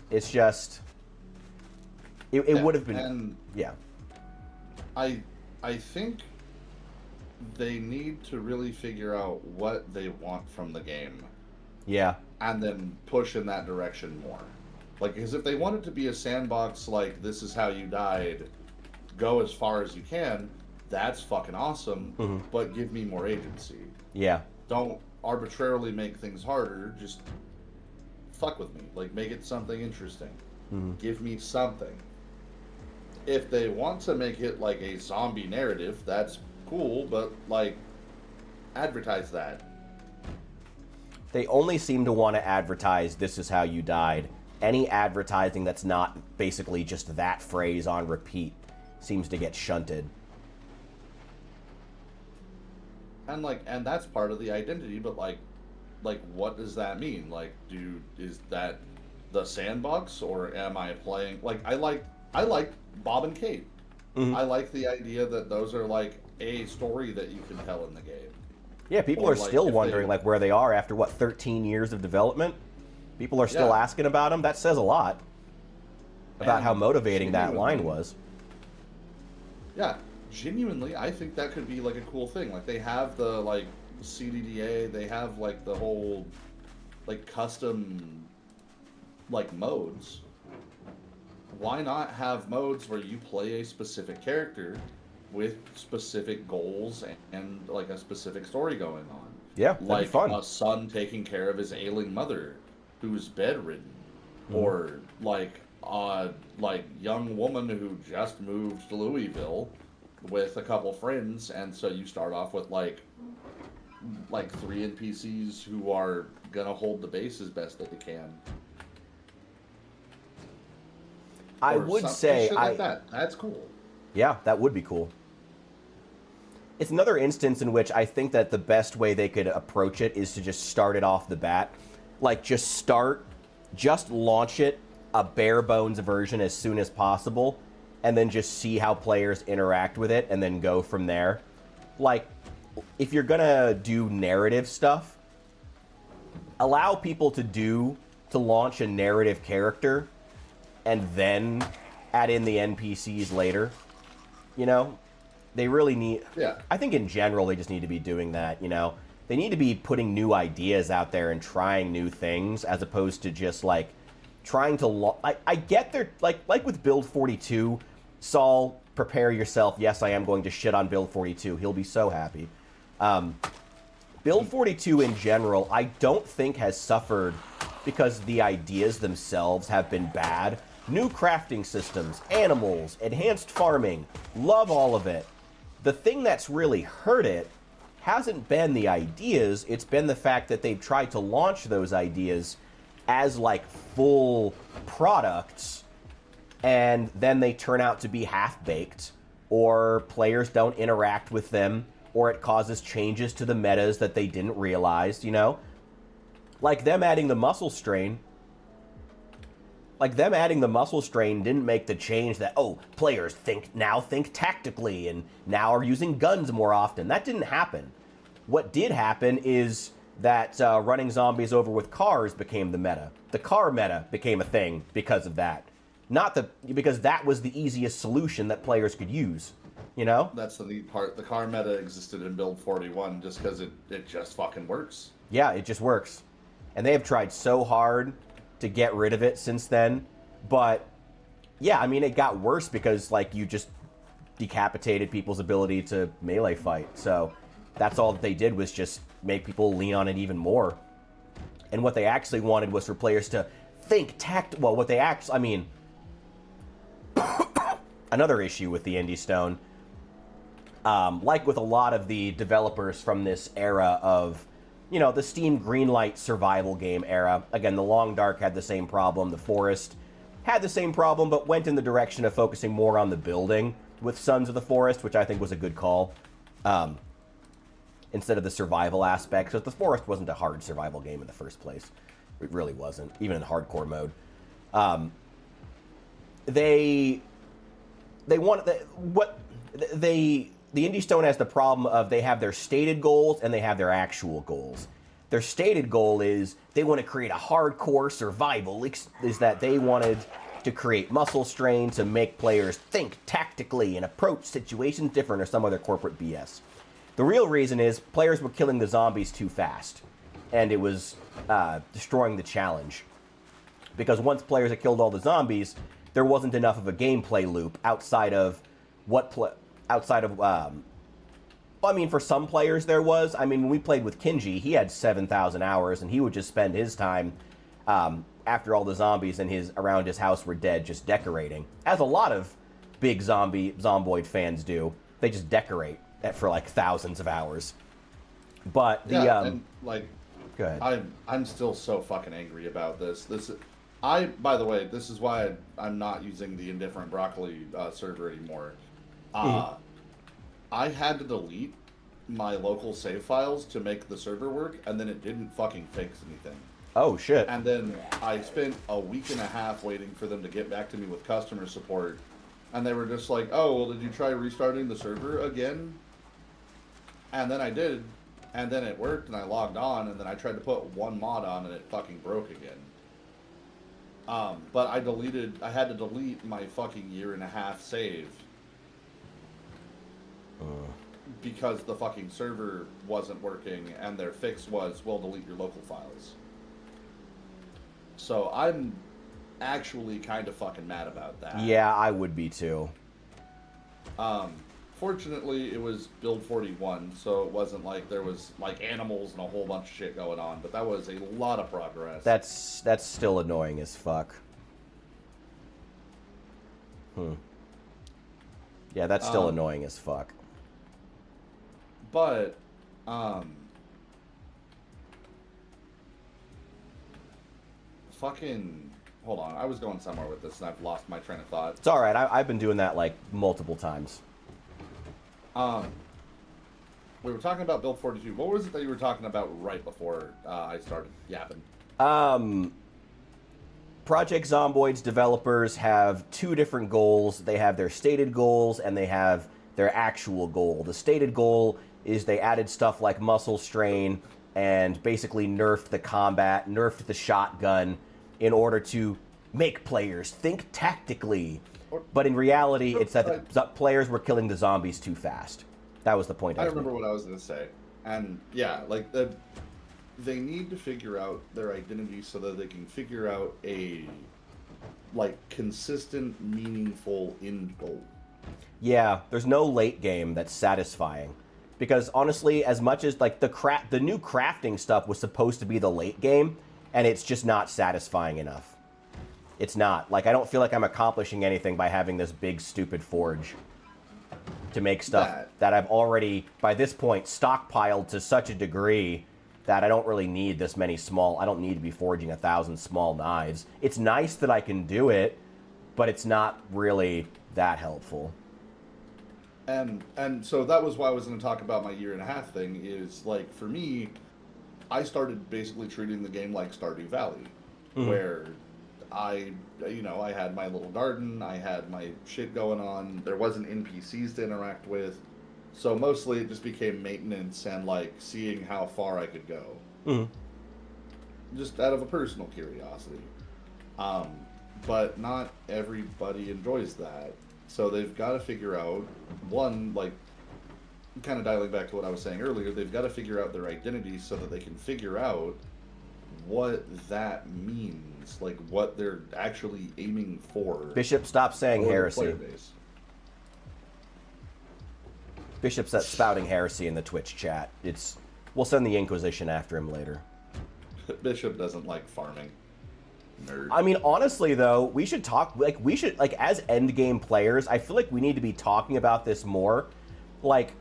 It's just... It would have been... And yeah. I think they need to really figure out what they want from the game. Yeah. And then push in that direction more. Like, because if they want it to be a sandbox, like, this is how you died, go as far as you can, that's fucking awesome, but give me more agency. Yeah. Don't arbitrarily make things harder, just fuck with me. Like, make it something interesting. Give me something. If they want to make it like a zombie narrative, that's cool, but, like, advertise that. They only seem to want to advertise, this is how you died. Any advertising that's not basically just that phrase on repeat seems to get shunted. And, like, and that's part of the identity, but, like, what does that mean? Like, is that the sandbox, or am I playing like I like Bob and Kate. Mhm. I like the idea that those are like a story that you can tell in the game. Yeah, people Or are like still if wondering they, like where they are after what 13 years of development. People are still yeah, asking about them. That says a lot about how and motivating that line genuinely, was. yeah, genuinely, I think that could be like a cool thing. Like they have the like CDDA, they have like the whole like custom like modes. Why not have modes where you play a specific character with specific goals and like a specific story going on? Yeah, that'd be Like fun. a son taking care of his ailing mother who's bedridden, Mhm. or like young woman who just moved to Louisville with a couple friends, and so you start off with like three NPCs who are gonna hold the base as best they can, I or would some say shit like that. That's cool. yeah, that would be cool. It's another instance in which I think that the best way they could approach it is to just start it off the bat. Like, just launch it a bare bones version as soon as possible, and then just see how players interact with it, and then go from there. Like, if you're gonna do narrative stuff, allow people to launch a narrative character, and then add in the NPCs later. You know? They really need. Yeah, I think in general they just need to be doing that. You know, they need to be putting new ideas out there and trying new things as opposed to just like trying to. I get their like with Build 42. Saul, prepare yourself. Yes, I am going to shit on Build 42. He'll be so happy. Build 42 in general, I don't think has suffered because the ideas themselves have been bad. New crafting systems, animals, enhanced farming, love all of it. The thing that's really hurt it hasn't been the ideas, it's been the fact that they've tried to launch those ideas as like full products, and then they turn out to be half-baked, or players don't interact with them, or it causes changes to the metas that they didn't realize, you know? Like them adding the muscle strain. Like them adding the muscle strain didn't make the change that, oh, players now think tactically and now are using guns more often. That didn't happen. What did happen is that running zombies over with cars became the meta. The car meta became a thing because of that. Because that was the easiest solution that players could use. You know? that's the neat part. The car meta existed in Build 41 just because it just fucking works. Yeah, it just works. And they have tried so hard to get rid of it since then. But yeah, I mean, it got worse because like you just decapitated people's ability to melee fight. So that's all that they did was just make people lean on it even more. And what they actually wanted was for players to think well, what they actually, I mean, another issue with the Indie Stone, like with a lot of the developers from this era of, you know, the Steam Greenlight survival game era. Again, the Long Dark had the same problem. The Forest had the same problem, but went in the direction of focusing more on the building with Sons of the Forest, which I think was a good call, instead of the survival aspect. Because the Forest wasn't a hard survival game in the first place. It really wasn't, even in hardcore mode. They want the Indie Stone has the problem of they have their stated goals and they have their actual goals. Their stated goal is they want to create a hardcore survival, is that they wanted to create muscle strain to make players think tactically and approach situations different, or some other corporate BS. The real reason is players were killing the zombies too fast, and it was destroying the challenge. Because once players had killed all the zombies, there wasn't enough of a gameplay loop outside of I mean, for some players there was. I mean, when we played with Kinji, he had 7,000 hours, and he would just spend his time after all the zombies around his house were dead, just decorating, as a lot of big Zomboid fans do. They just decorate for like thousands of hours. But the and like, go ahead. I'm still so fucking angry about this. By the way, this is why I'm not using the Indifferent Broccoli server anymore. I had to delete my local save files to make the server work, and then it didn't fucking fix anything. Oh, shit. And then I spent a week and a half waiting for them to get back to me with customer support. And they were just like, oh, well, did you try restarting the server again? And then I did. And then it worked, and I logged on, and then I tried to put one mod on, and it fucking broke again. But I had to delete my fucking year and a half save. Because the fucking server wasn't working, and their fix was, well, delete your local files. So I'm actually kind of fucking mad about that. Yeah, I would be too. Fortunately, it was build 41, so it wasn't like there was like animals and a whole bunch of shit going on, but that was a lot of progress. That's still annoying as fuck. Yeah, that's still annoying as fuck. But, fucking, hold on, I was going somewhere with this and I've lost my train of thought. It's alright, I've been doing that like multiple times. We were talking about build 42. What was it that you were talking about right before I started yapping? Project Zomboid's developers have two different goals. They have their stated goals and they have their actual goal. The stated goal is they added stuff like muscle strain and basically nerfed the combat, nerfed the shotgun in order to make players think tactically. But in reality, it's that the players were killing the zombies too fast. That was the point. I remember what I was going to say. And yeah, like they need to figure out their identity so that they can figure out a like consistent, meaningful end goal. Yeah, there's no late game that's satisfying. Because honestly, as much as like the new crafting stuff was supposed to be the late game, and it's just not satisfying enough. It's not. Like, I don't feel like I'm accomplishing anything by having this big, stupid forge to make stuff that I've already, by this point, stockpiled to such a degree that I don't really need this many small... I don't need to be forging 1,000 small knives. It's nice that I can do it, but it's not really that helpful. And so that was why I was going to talk about my year and a half thing, is, like, for me, I started basically treating the game like Stardew Valley, where... I had my little garden, I had my shit going on, there wasn't NPCs to interact with, so mostly it just became maintenance and, like, seeing how far I could go. Just out of a personal curiosity. But not everybody enjoys that, so they've got to figure out, one, like, kind of dialing back to what I was saying earlier, they've got to figure out their identity so that they can figure out what that means, like what they're actually aiming for. Bishop, stop saying heresy. Bishop's spouting heresy in the Twitch chat. We'll send the Inquisition after him later. Bishop doesn't like farming. Nerd. I mean, honestly, though, we should talk, as endgame players, I feel like we need to be talking about this more. Like,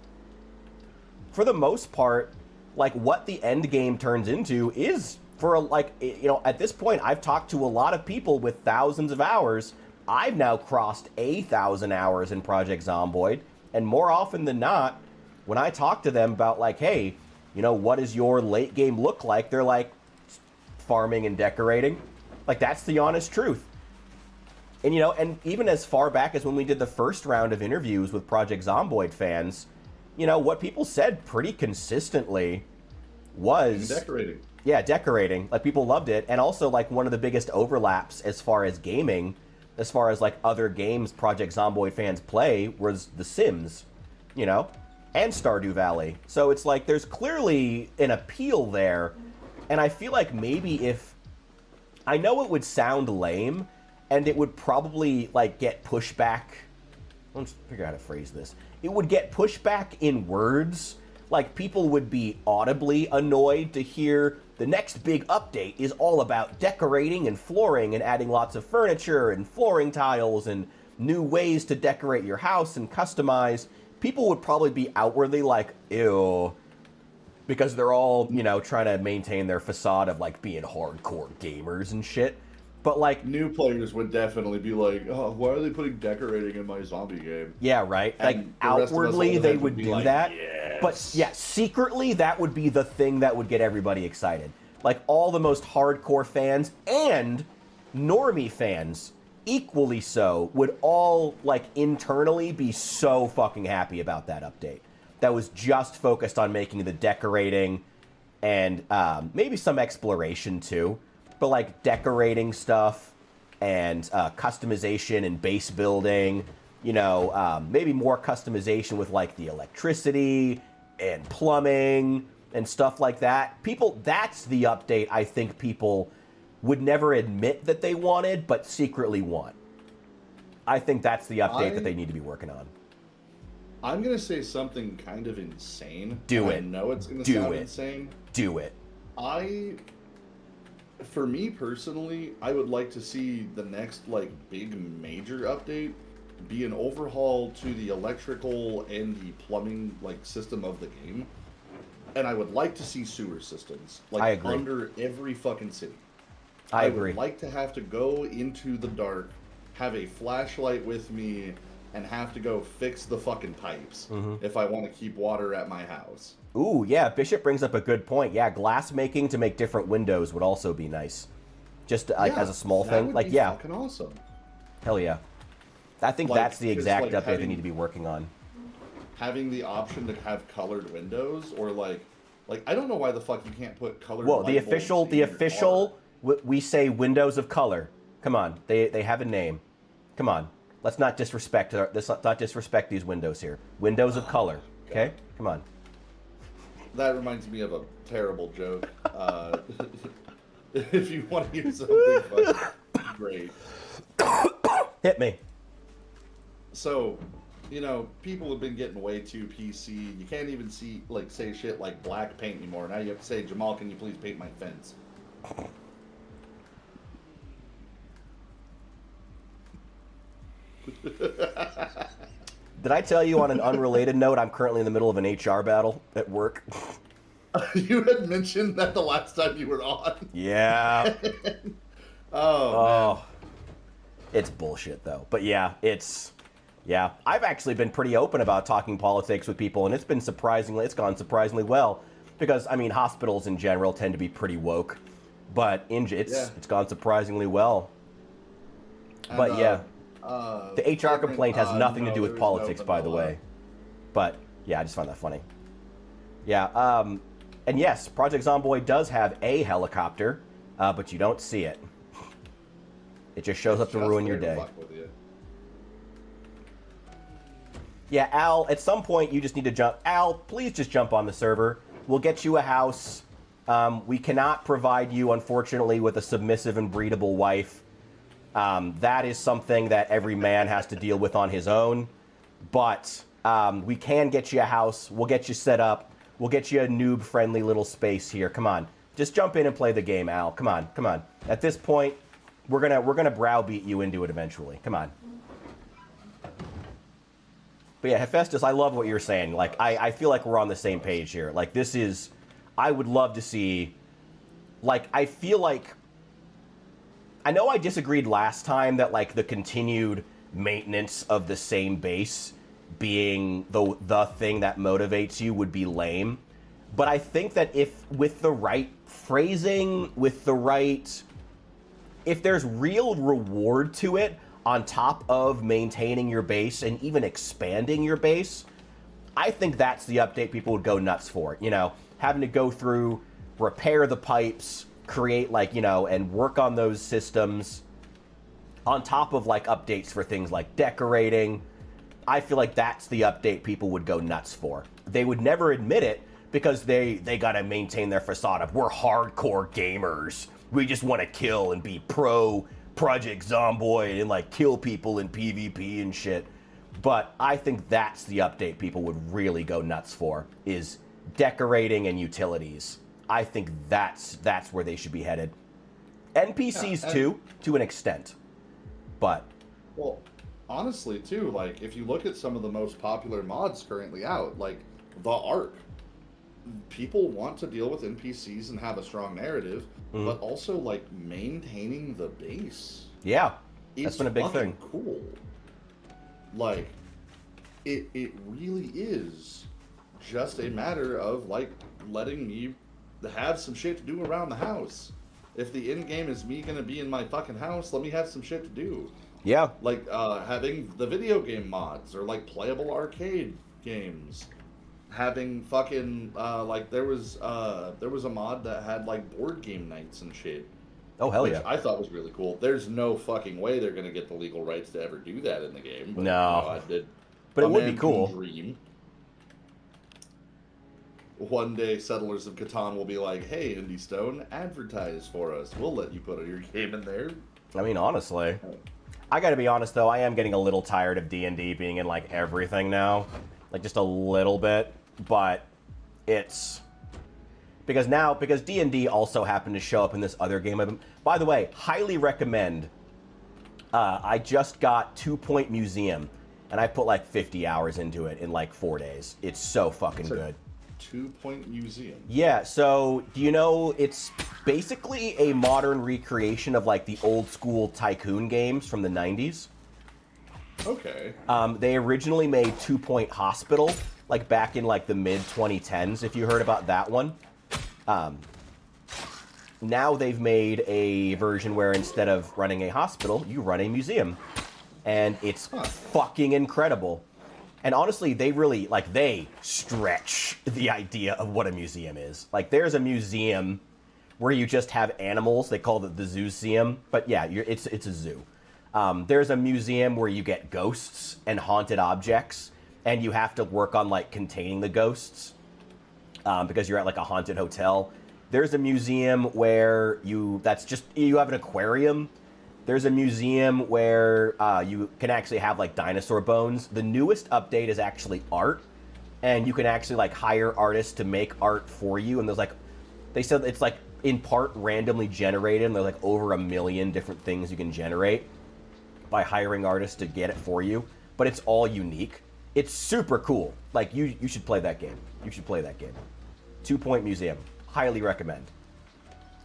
for the most part, like, what the endgame turns into is... at this point, I've talked to a lot of people with thousands of hours. I've now crossed 1,000 hours in Project Zomboid, and more often than not, when I talk to them about, like, hey, what does your late game look like? They're like, farming and decorating. Like, that's the honest truth. And, and even as far back as when we did the first round of interviews with Project Zomboid fans, what people said pretty consistently was... decorating. Yeah, decorating. Like, people loved it. And also, like, one of the biggest overlaps as far as gaming, as far as, like, other games Project Zomboid fans play, was The Sims, and Stardew Valley. So it's like, there's clearly an appeal there. And I feel like maybe if... I know it would sound lame, and it would probably, like, get pushback... Let's figure out how to phrase this. It would get pushback in words. Like, people would be audibly annoyed to hear the next big update is all about decorating and flooring and adding lots of furniture and flooring tiles and new ways to decorate your house and customize. People would probably be outwardly like, ew, because they're all, trying to maintain their facade of, like, being hardcore gamers and shit. But, like... New players would definitely be like, oh, why are they putting decorating in my zombie game? Yeah, right? And like, outwardly, they would do like, that. Yes. But, yeah, secretly, that would be the thing that would get everybody excited. like all the most hardcore fans and normie fans equally so would all like internally be so fucking happy about that update that was just focused on making the decorating and maybe some exploration too, but like decorating stuff and customization and base building, you know, maybe more customization with like the electricity and plumbing and stuff like that. People, that's the update I think people would never admit that they wanted, but secretly want. I think that's the update that they need to be working on. I'm going to say something kind of insane. Do it. I know it's going to sound insane. Do it. For me personally, I would like to see the next, like, big major update be an overhaul to the electrical and the plumbing, like, system of the game. And I would like to see sewer systems, like, under every fucking city. I agree. Would like to have to go into the dark, have a flashlight with me, and have to go fix the fucking pipes if I want to keep water at my house. Ooh, yeah, Bishop brings up a good point. Yeah, glass making to make different windows would also be nice. Just like as a small thing. Like, yeah. Fucking awesome. Hell yeah. I think that's the exact update they need to be working on. Having the option to have colored windows, or like I don't know why the fuck you can't put colored. Well, the official, we say windows of color. Come on, they have a name. Come on, let's not disrespect these windows here. Windows of color. Okay, come on. That reminds me of a terrible joke. If you want to hear something fucking great, hit me. So, you know, people have been getting way too PC. You can't even say shit like black paint anymore. Now you have to say, Jamal, can you please paint my fence? Did I tell you on an unrelated note, I'm currently in the middle of an HR battle at work? You had mentioned that the last time you were on. Yeah. Man. It's bullshit though. But yeah, yeah. I've actually been pretty open about talking politics with people, and it's gone surprisingly well. Because, I mean, hospitals in general tend to be pretty woke. But it's gone surprisingly well. But yeah. The HR complaint has nothing to do with politics, by the way. But, yeah, I just find that funny. Yeah, and yes, Project Zomboid does have a helicopter, but you don't see it. It just shows up to ruin your day. Yeah, Al, at some point you just need to jump. Al, please just jump on the server. We'll get you a house. We cannot provide you, unfortunately, with a submissive and breedable wife. That is something that every man has to deal with on his own. But we can get you a house. We'll get you set up. We'll get you a noob-friendly little space here. Come on. Just jump in and play the game, Al. Come on. Come on. At this point, we're gonna browbeat you into it eventually. Come on. But yeah, Hephaestus, I love what you're saying. Like, I feel like we're on the same page here. Like, this is... I would love to see... Like, I feel like... I know I disagreed last time that, like, the continued maintenance of the same base being the thing that motivates you would be lame. But I think that if, with the right phrasing, with the right... If there's real reward to it, on top of maintaining your base and even expanding your base, I think that's the update people would go nuts for. You know, having to go through, repair the pipes, create, like, you know, and work on those systems on top of, like, updates for things like decorating. I feel like that's the update people would go nuts for. They would never admit it because they gotta maintain their facade of, we're hardcore gamers. We just want to kill and be pro Project Zomboid and, like, kill people in PvP and shit. But I think that's the update people would really go nuts for, is decorating and utilities. I think that's where they should be headed. NPCs too, to an extent. But... Well, honestly, too, like, if you look at some of the most popular mods currently out, like, the Ark, people want to deal with NPCs and have a strong narrative, but also, like, maintaining the base. Yeah, that's been a big thing. Cool. Like, it really is just a matter of, like, letting me have some shit to do around the house. If the end game is me gonna be in my fucking house, let me have some shit to do. Yeah. Like having the video game mods or like playable arcade games. Having fucking like there was a mod that had like board game nights and shit. Oh hell which yeah! I thought was really cool. There's no fucking way they're gonna get the legal rights to ever do that in the game. But, No. I did. But it would be cool. Dream. One day, Settlers of Catan will be like, "Hey, Indie Stone, advertise for us. We'll let you put your game in there." I mean, honestly, I got to be honest though. I am getting a little tired of D&D being in like everything now, like just a little bit. But it's because D&D also happened to show up in this other game. By the way, highly recommend. I just got 2 Point Museum, and I put like 50 hours into it in like 4 days. It's so fucking good. 2 Point Museum. Yeah, so do you know it's basically a modern recreation of like the old school tycoon games from the 90s. Okay. They originally made 2 Point Hospital, like back in like the mid 2010s, if you heard about that one. Now they've made a version where instead of running a hospital, you run a museum. And it's fucking incredible. And honestly, they really, like, they stretch the idea of what a museum is. Like, there's a museum where you just have animals. They call it the Zooseum. But yeah, it's a zoo. There's a museum where you get ghosts and haunted objects. And you have to work on, like, containing the ghosts. Because you're at, like, a haunted hotel. There's a museum where you have an aquarium. There's a museum where you can actually have like dinosaur bones. The newest update is actually art, and you can actually like hire artists to make art for you. And there's like, they said it's like in part randomly generated, and there's like over 1 million different things you can generate by hiring artists to get it for you. But it's all unique. It's super cool. Like you should play that game. You should play that game. 2 Point Museum. Highly recommend.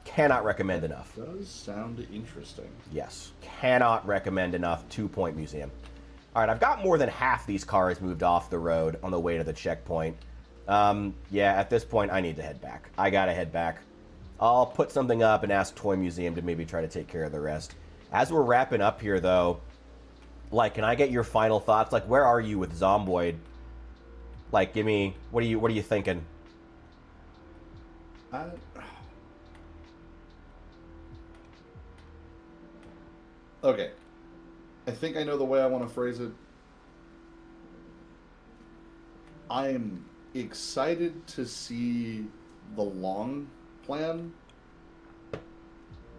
Cannot recommend enough. Does sound interesting. Yes. Cannot recommend enough. 2 Point Museum. All right, I've got more than half these cars moved off the road on the way to the checkpoint. Yeah, at this point, I need to head back. I gotta head back. I'll put something up and ask Toy Museum to maybe try to take care of the rest. As we're wrapping up here, though, like, can I get your final thoughts? Like, where are you with Zomboid? Like, give me, what are you thinking? Okay. I think I know the way I want to phrase it. I am excited to see the long plan.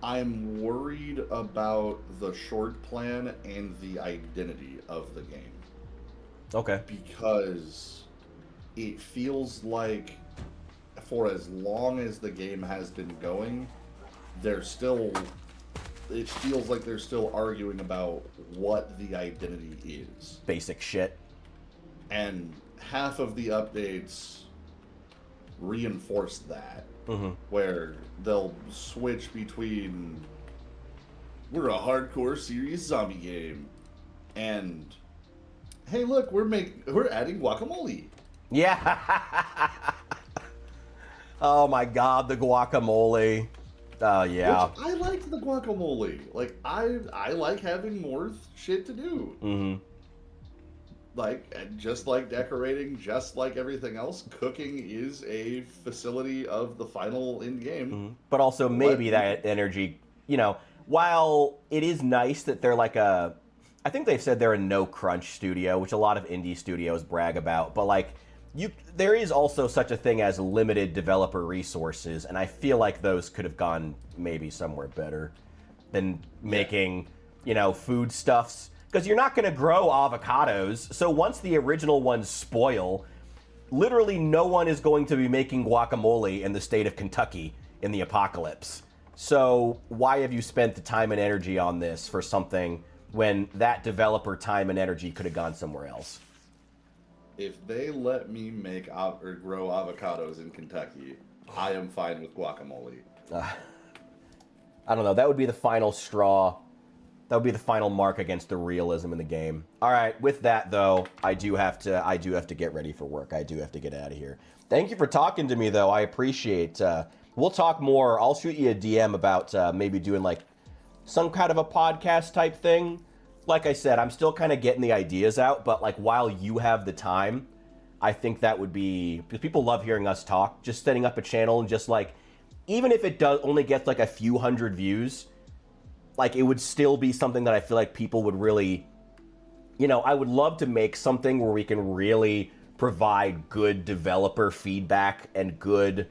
I'm worried about the short plan and the identity of the game. Okay. Because it feels like for as long as the game has been going, it feels like they're still arguing about what the identity is. Basic shit. And half of the updates reinforce that. Mm-hmm. Where they'll switch between, we're a hardcore serious zombie game, and hey look, we're adding guacamole. Yeah. Oh my god, the guacamole. Oh yeah. Which I liked the guacamole. Like I like having more shit to do. Mm-hmm. Like, just like decorating, just like everything else, cooking is a facility of the final end game. Mm-hmm. But also maybe that energy, while it is nice that they're like I think they've said they're a no crunch studio, which a lot of indie studios brag about, but like there is also such a thing as limited developer resources, and I feel like those could have gone maybe somewhere better than making, foodstuffs. Because you're not going to grow avocados, so once the original ones spoil, literally no one is going to be making guacamole in the state of Kentucky in the apocalypse. So why have you spent the time and energy on this for something when that developer time and energy could have gone somewhere else? If they let me make or grow avocados in Kentucky, I am fine with guacamole. I don't know. That would be the final straw. That would be the final mark against the realism in the game. All right, with that though, I do have to get ready for work. I do have to get out of here. Thank you for talking to me though. I appreciate We'll talk more. I'll shoot you a DM about maybe doing like some kind of a podcast type thing. Like I said, I'm still kind of getting the ideas out, but like while you have the time, I think that would be, because people love hearing us talk, just setting up a channel and just like, even if it does only gets like a few hundred views, like it would still be something that I feel like people would really, you know, I would love to make something where we can really provide good developer feedback and good,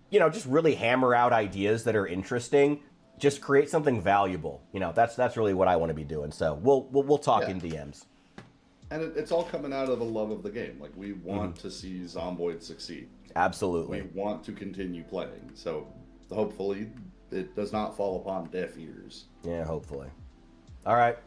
you know, just really hammer out ideas that are interesting. Just create something valuable. You know, that's really what I want to be doing. So we'll talk in DMs. And it's all coming out of the love of the game. Like, we want to see Zomboid succeed. Absolutely. We want to continue playing. So hopefully it does not fall upon deaf ears. Yeah, hopefully. All right.